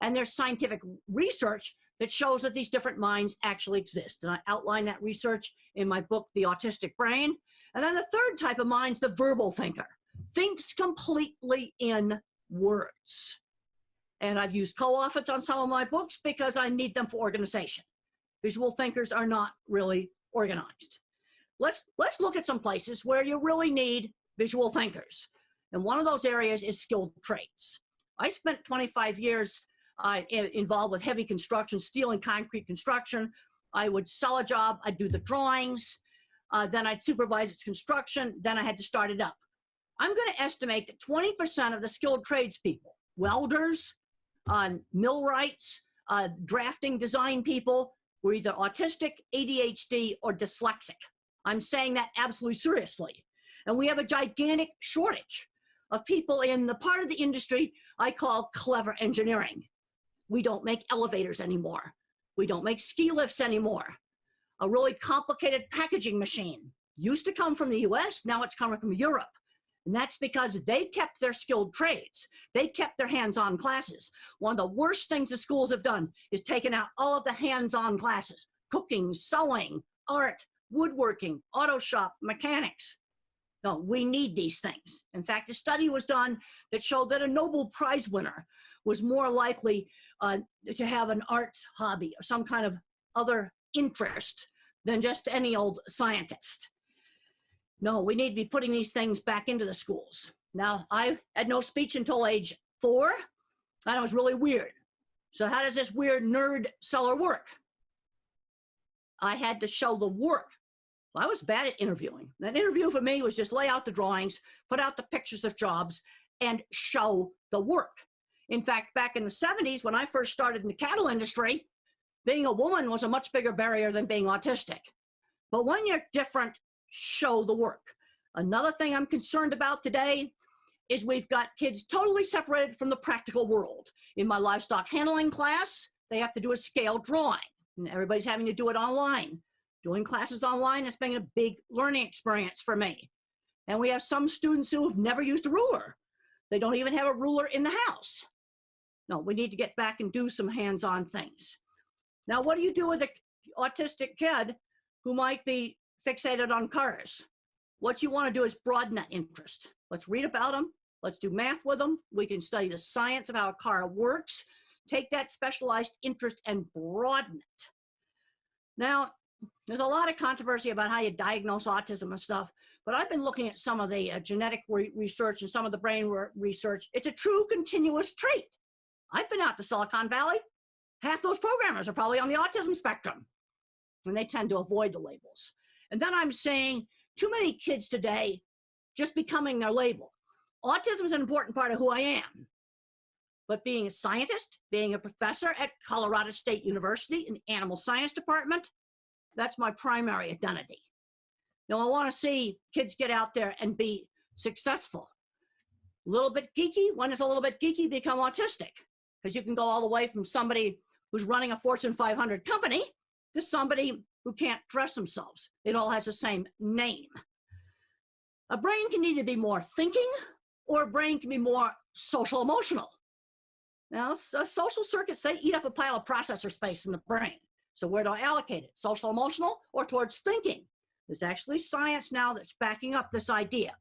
And there's scientific research that shows that these different minds actually exist. And I outline that research in my book, The Autistic Brain. And then the third type of mind is the verbal thinker. Thinks completely in words. And I've used co-authors on some of my books because I need them for organization. Visual thinkers are not really organized. Let's look at some places where you really need visual thinkers. And one of those areas is skilled trades. I spent 25 years involved with heavy construction, steel and concrete construction. I would sell a job, I'd do the drawings, then I'd supervise its construction, then I had to start it up. I'm going to estimate that 20% of the skilled tradespeople, welders, millwrights, drafting design people, were either autistic, ADHD, or dyslexic. I'm saying that absolutely seriously. And we have a gigantic shortage of people in the part of the industry I call clever engineering. We don't make elevators anymore. We don't make ski lifts anymore. A really complicated packaging machine used to come from the US, now it's coming from Europe. And that's because they kept their skilled trades. They kept their hands-on classes. One of the worst things the schools have done is taken out all of the hands-on classes: cooking, sewing, art, woodworking, auto shop, mechanics. No, we need these things. In fact, a study was done that showed that a Nobel Prize winner was more likely to have an arts hobby or some kind of other interest than just any old scientist. No, we need to be putting these things back into the schools. Now, I had no speech until age 4, and it was really weird. So how does this weird nerd seller work? I had to show the work. Well, I was bad at interviewing. That interview for me was just lay out the drawings, put out the pictures of jobs, and show the work. In fact, back in the 70s, when I first started in the cattle industry, being a woman was a much bigger barrier than being autistic. But when you're different, show the work. Another thing I'm concerned about today is we've got kids totally separated from the practical world. In my livestock handling class, they have to do a scale drawing, and everybody's having to do it online. Doing classes online has been a big learning experience for me. And we have some students who have never used a ruler. They don't even have a ruler in the house. No, we need to get back and do some hands-on things. Now, what do you do with an autistic kid who might be fixated on cars? What you want to do is broaden that interest. Let's read about them. Let's do math with them. We can study the science of how a car works, take that specialized interest and broaden it. Now, there's a lot of controversy about how you diagnose autism and stuff, but I've been looking at some of the genetic research and some of the brain research. It's a true continuous trait. I've been out to Silicon Valley. Half those programmers are probably on the autism spectrum, and they tend to avoid the labels. And then I'm saying too many kids today just becoming their label. Autism is an important part of who I am. But being a scientist, being a professor at Colorado State University in the animal science department, that's my primary identity. Now I want to see kids get out there and be successful. A little bit geeky. When does a little bit geeky become autistic? Because you can go all the way from somebody who's running a Fortune 500 company to somebody who can't dress themselves. It all has the same name. A brain can either be more thinking or a brain can be more social emotional. Now, social circuits, they eat up a pile of processor space in the brain. So where do I allocate it? Social emotional or towards thinking? There's actually science now that's backing up this idea.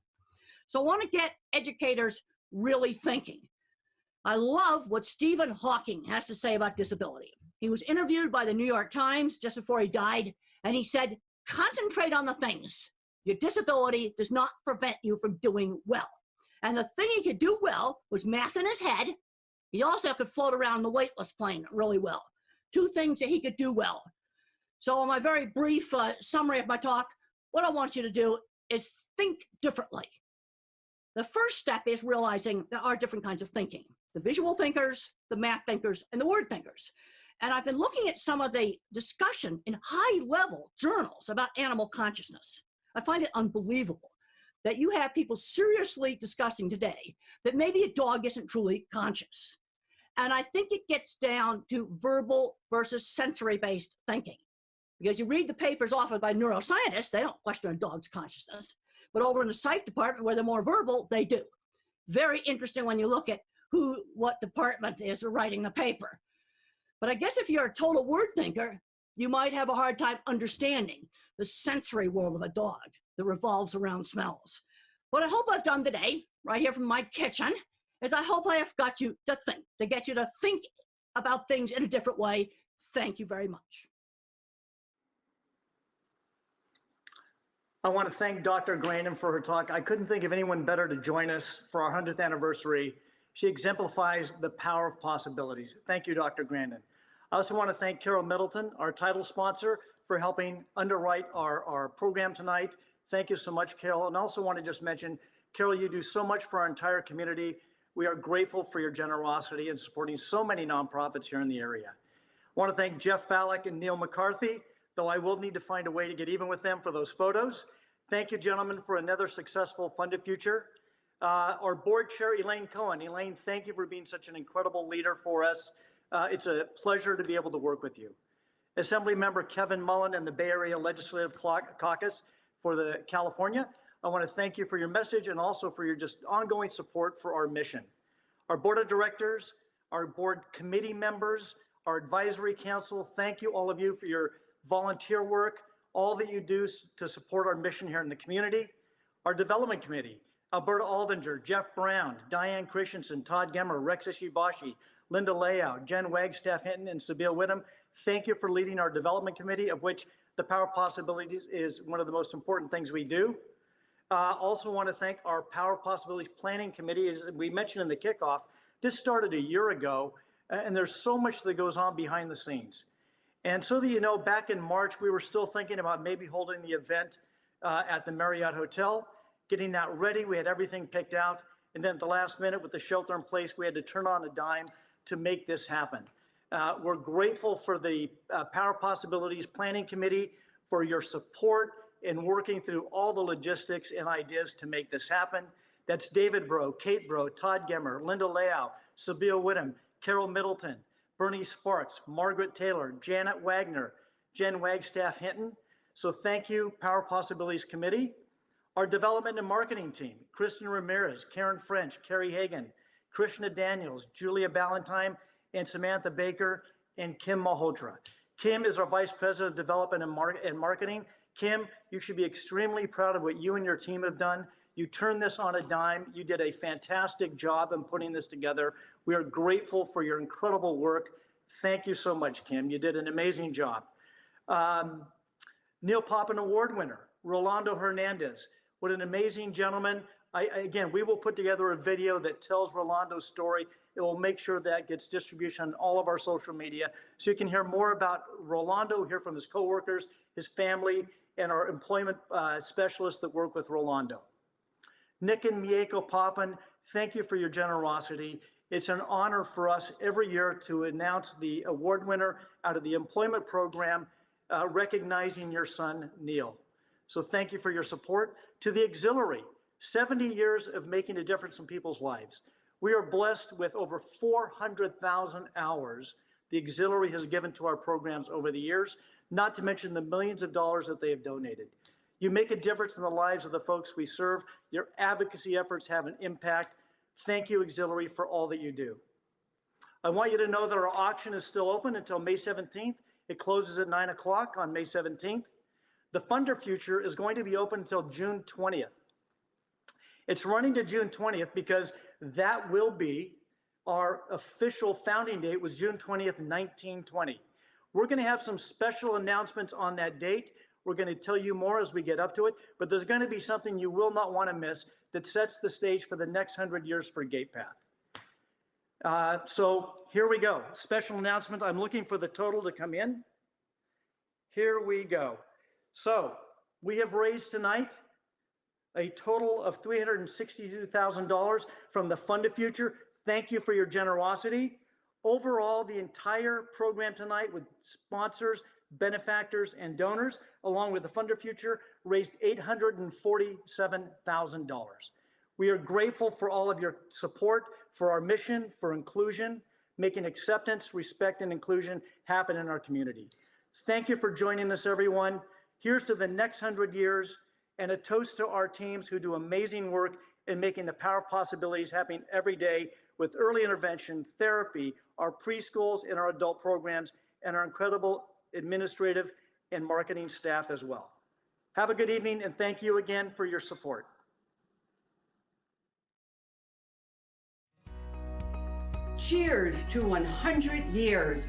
So I want to get educators really thinking. I love what Stephen Hawking has to say about disability. He was interviewed by the New York Times just before he died, and he said, concentrate on the things. Your disability does not prevent you from doing well. And the thing he could do well was math in his head. He also could float around the weightless plane really well. 2 things that he could do well. So in my very brief summary of my talk, what I want you to do is think differently. The first step is realizing there are different kinds of thinking. The visual thinkers, the math thinkers, and the word thinkers. And I've been looking at some of the discussion in high-level journals about animal consciousness. I find it unbelievable. that you have people seriously discussing today that maybe a dog isn't truly conscious. And I think it gets down to verbal versus sensory-based thinking. Because you read the papers often by neuroscientists, they don't question a dog's consciousness. But over in the psych department, where they're more verbal, they do. Very interesting when you look at what department is writing the paper. But I guess if you're a total word thinker, you might have a hard time understanding the sensory world of a dog that revolves around smells. What I hope I've done today, right here from my kitchen, is I hope I have got you to think, to get you to think about things in a different way. Thank you very much. I want to thank Dr. Grandin for her talk. I couldn't think of anyone better to join us for our 100th anniversary. She exemplifies the power of possibilities. Thank you, Dr. Grandin. I also want to thank Carole Middleton, our title sponsor, for helping underwrite our program tonight. Thank you so much, Carole. And I also want to just mention, Carole, you do so much for our entire community. We are grateful for your generosity in supporting so many nonprofits here in the area. I want to thank Jeff Fallick and Neil McCarthy, though I will need to find a way to get even with them for those photos. Thank you, gentlemen, for another successful Funded Future. Our board chair, Elaine Cohen. Elaine, thank you for being such an incredible leader for us. It's a pleasure to be able to work with you. Assembly member Kevin Mullen and the Bay Area Legislative Caucus for the California. I want to thank you for your message and also for your just ongoing support for our mission. Our board of directors, our board committee members, our advisory council, thank you, all of you, for your volunteer work, all that you do to support our mission here in the community. Our development committee, Alberta Aldinger, Jeff Brown, Diane Christensen, Todd Gemmer, Rex Ishibashi, Linda Leao, Jen Wagstaff Hinton, and Sabine Whittam. Thank you for leading our development committee, of which the Power of Possibilities is one of the most important things we do. Also want to thank our Power of Possibilities Planning Committee. As we mentioned in the kickoff, this started a year ago, and there's so much that goes on behind the scenes. And so that you know, back in March, we were still thinking about maybe holding the event at the Marriott Hotel, getting that ready. We had everything picked out. And then at the last minute with the shelter in place, we had to turn on a dime to make this happen. We're grateful for the Power Possibilities Planning Committee for your support in working through all the logistics and ideas to make this happen. That's David Breaux, Kate Breaux, Todd Gemmer, Linda Leao, Sabine Whittam, Carole Middleton, Bernie Sparks, Margaret Taylor, Janet Wagner, Jen Wagstaff Hinton. So thank you, Power Possibilities Committee. Our development and marketing team, Kristen Ramirez, Karen French, Carrie Hagan, Krishna Daniels, Julia Ballantyne, and Samantha Baker, and Kim Malhotra. Kim is our Vice President of Development and Marketing. Kim, you should be extremely proud of what you and your team have done. You turned this on a dime. You did a fantastic job in putting this together. We are grateful for your incredible work. Thank you so much, Kim. You did an amazing job. Neil Poppin Award winner, Rolando Hernandez. What an amazing gentleman. Again, we will put together a video that tells Rolando's story. It will make sure that gets distribution on all of our social media. So you can hear more about Rolando, hear from his coworkers, his family, and our employment specialists that work with Rolando. Nick and Mieko Poppin, thank you for your generosity. It's an honor for us every year to announce the award winner out of the employment program, recognizing your son, Neil. So thank you for your support. To the auxiliary, 70 years of making a difference in people's lives. We are blessed with over 400,000 hours the auxiliary has given to our programs over the years, not to mention the millions of dollars that they have donated. You make a difference in the lives of the folks we serve. Your advocacy efforts have an impact. Thank you, auxiliary, for all that you do. I want you to know that our auction is still open until May 17th. It closes at 9 o'clock on May 17th. The Funder Future is going to be open until June 20th. It's running to June 20th because that will be our official founding date, was June 20th, 1920. We're going to have some special announcements on that date. We're going to tell you more as we get up to it, but there's going to be something you will not want to miss that sets the stage for the next 100 years for Gatepath. So here we go. Special announcement. I'm looking for the total to come in. Here we go. So we have raised tonight a total of $362,000 from the Fund a Future. Thank you for your generosity. Overall, the entire program tonight with sponsors, benefactors, and donors, along with the Fund of Future, raised $847,000. We are grateful for all of your support for our mission for inclusion, making acceptance, respect, and inclusion happen in our community. Thank you for joining us, everyone. Here's to the next 100 years, and a toast to our teams who do amazing work in making the power of possibilities happen every day with early intervention, therapy, our preschools, and our adult programs, and our incredible administrative and marketing staff as well. Have a good evening, and thank you again for your support. Cheers to 100 years.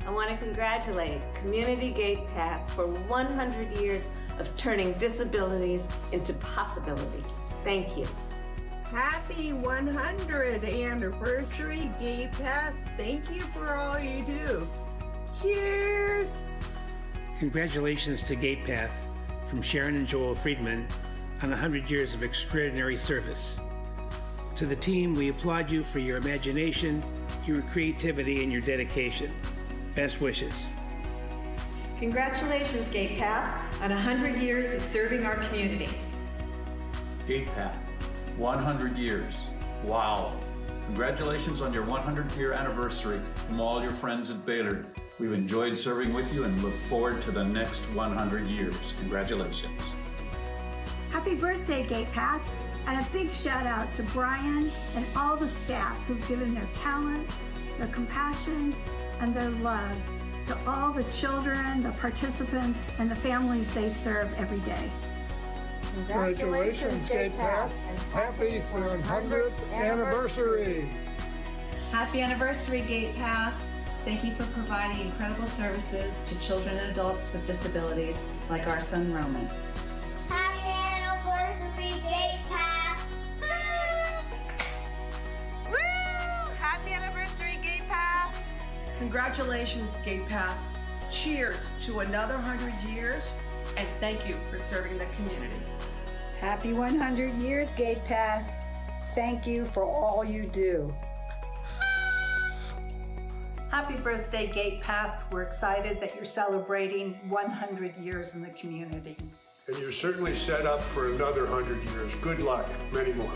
I want to congratulate Community Gatepath for 100 years of turning disabilities into possibilities. Thank you. Happy 100th anniversary, Gatepath. Thank you for all you do. Cheers! Congratulations to Gatepath from Sharon and Joel Friedman on 100 years of extraordinary service. To the team, we applaud you for your imagination, your creativity, and your dedication. Best wishes. Congratulations, Gatepath, on 100 years of serving our community. Gatepath, 100 years. Wow. Congratulations on your 100th year anniversary from all your friends at Bailard. We've enjoyed serving with you and look forward to the next 100 years. Congratulations. Happy birthday, Gatepath, and a big shout out to Bryan and all the staff who've given their talent, their compassion, and their love to all the children, the participants, and the families they serve every day. Congratulations, Gatepath. Happy 100th anniversary. Happy anniversary, Gatepath. Thank you for providing incredible services to children and adults with disabilities like our son Roman. Happy anniversary, Gatepath. Woo! Happy anniversary, Gatepath. Congratulations, Gatepath. Cheers to another 100 years, and thank you for serving the community. Happy 100 years, Gatepath. Thank you for all you do. Happy birthday, Gatepath. We're excited that you're celebrating 100 years in the community. And you're certainly set up for another 100 years. Good luck. Many more.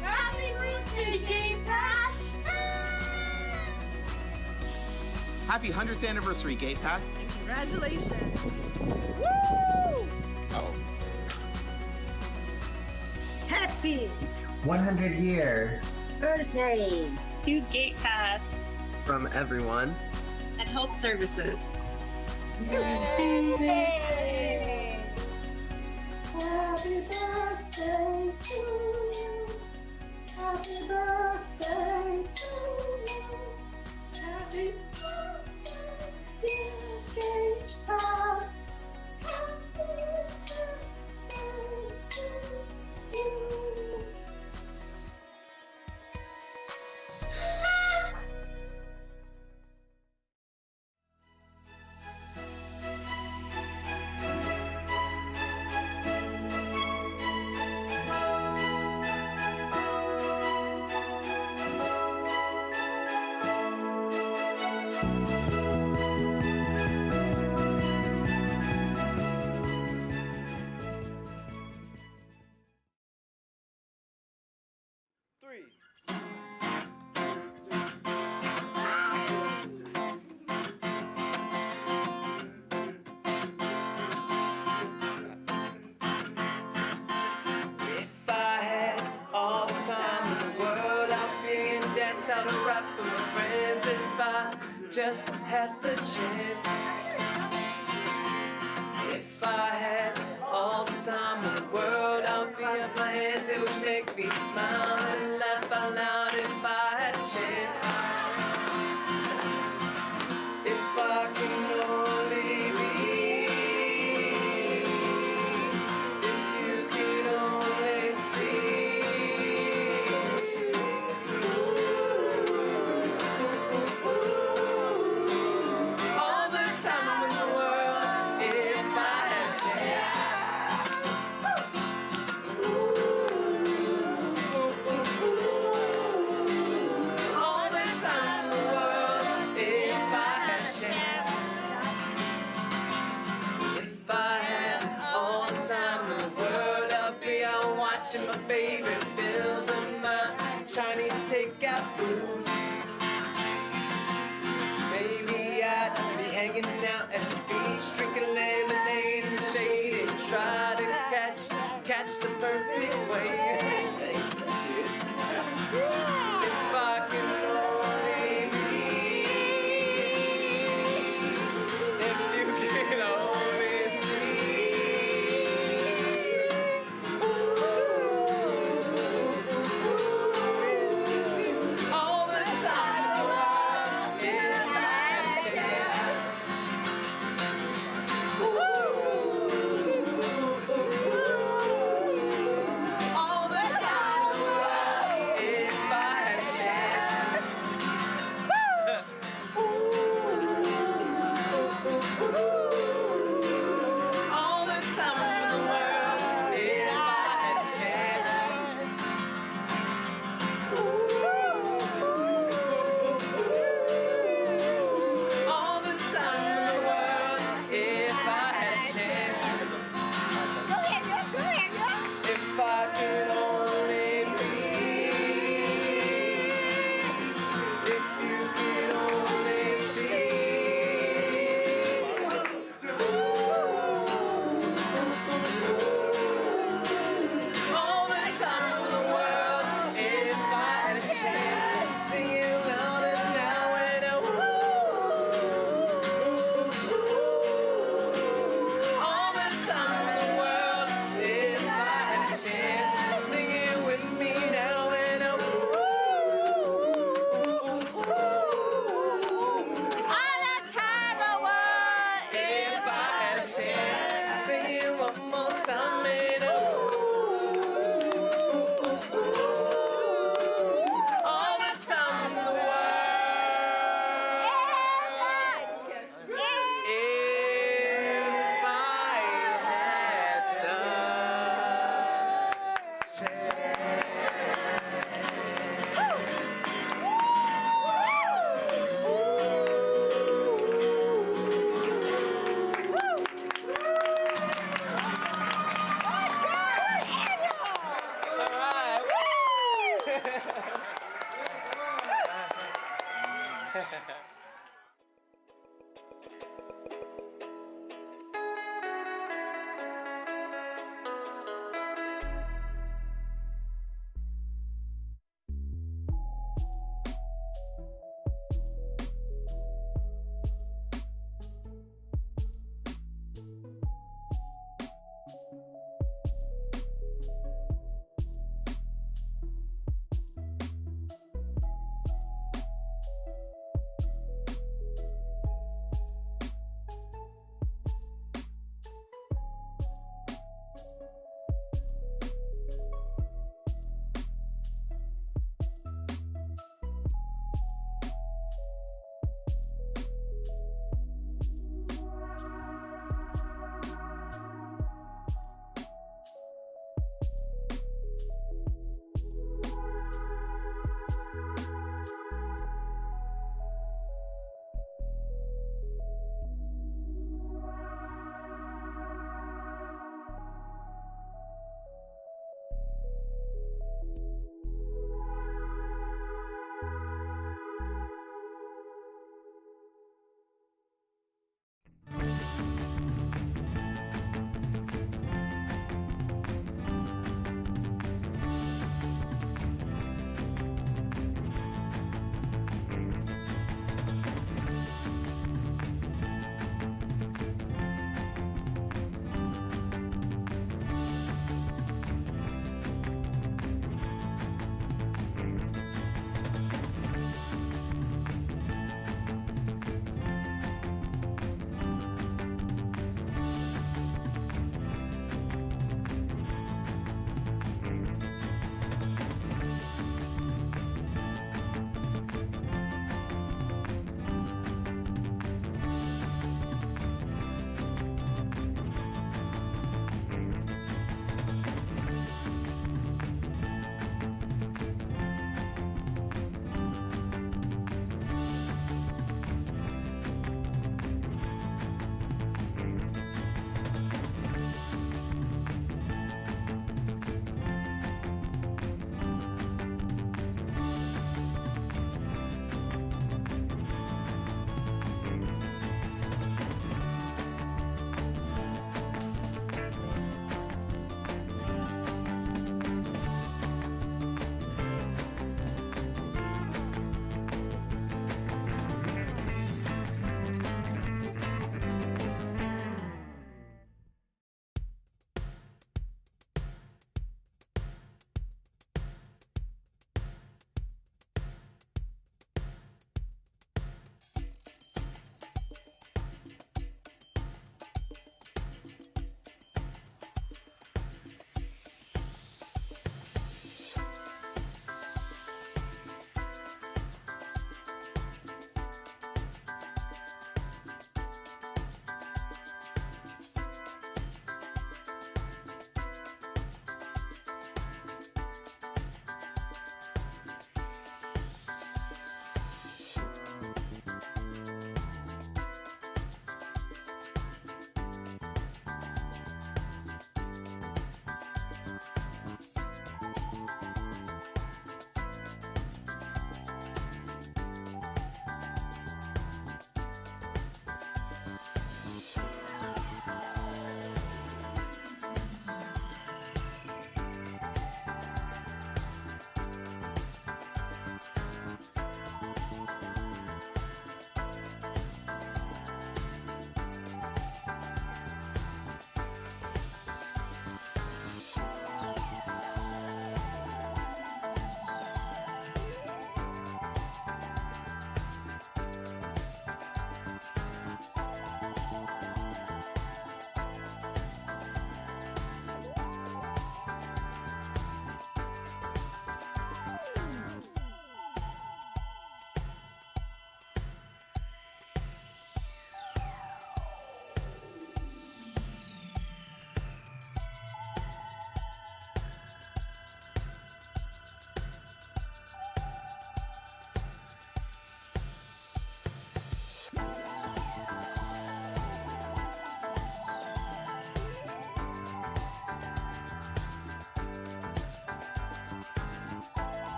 Happy birthday, Gatepath. Happy 100th anniversary, Gatepath. And congratulations. Woo! Oh. Happy 100-year birthday to Gatepath from everyone at Hope Services. Yay! Happy birthday to you. Happy birthday to you. Happy birthday, dear Gatepath. Happy birthday to you. Just had the chance. If I had all the time in the world, I would be up my hands. It would make me smile and laugh out loud if I had a chance. If I can only be, if you could only see. All the time hanging out at the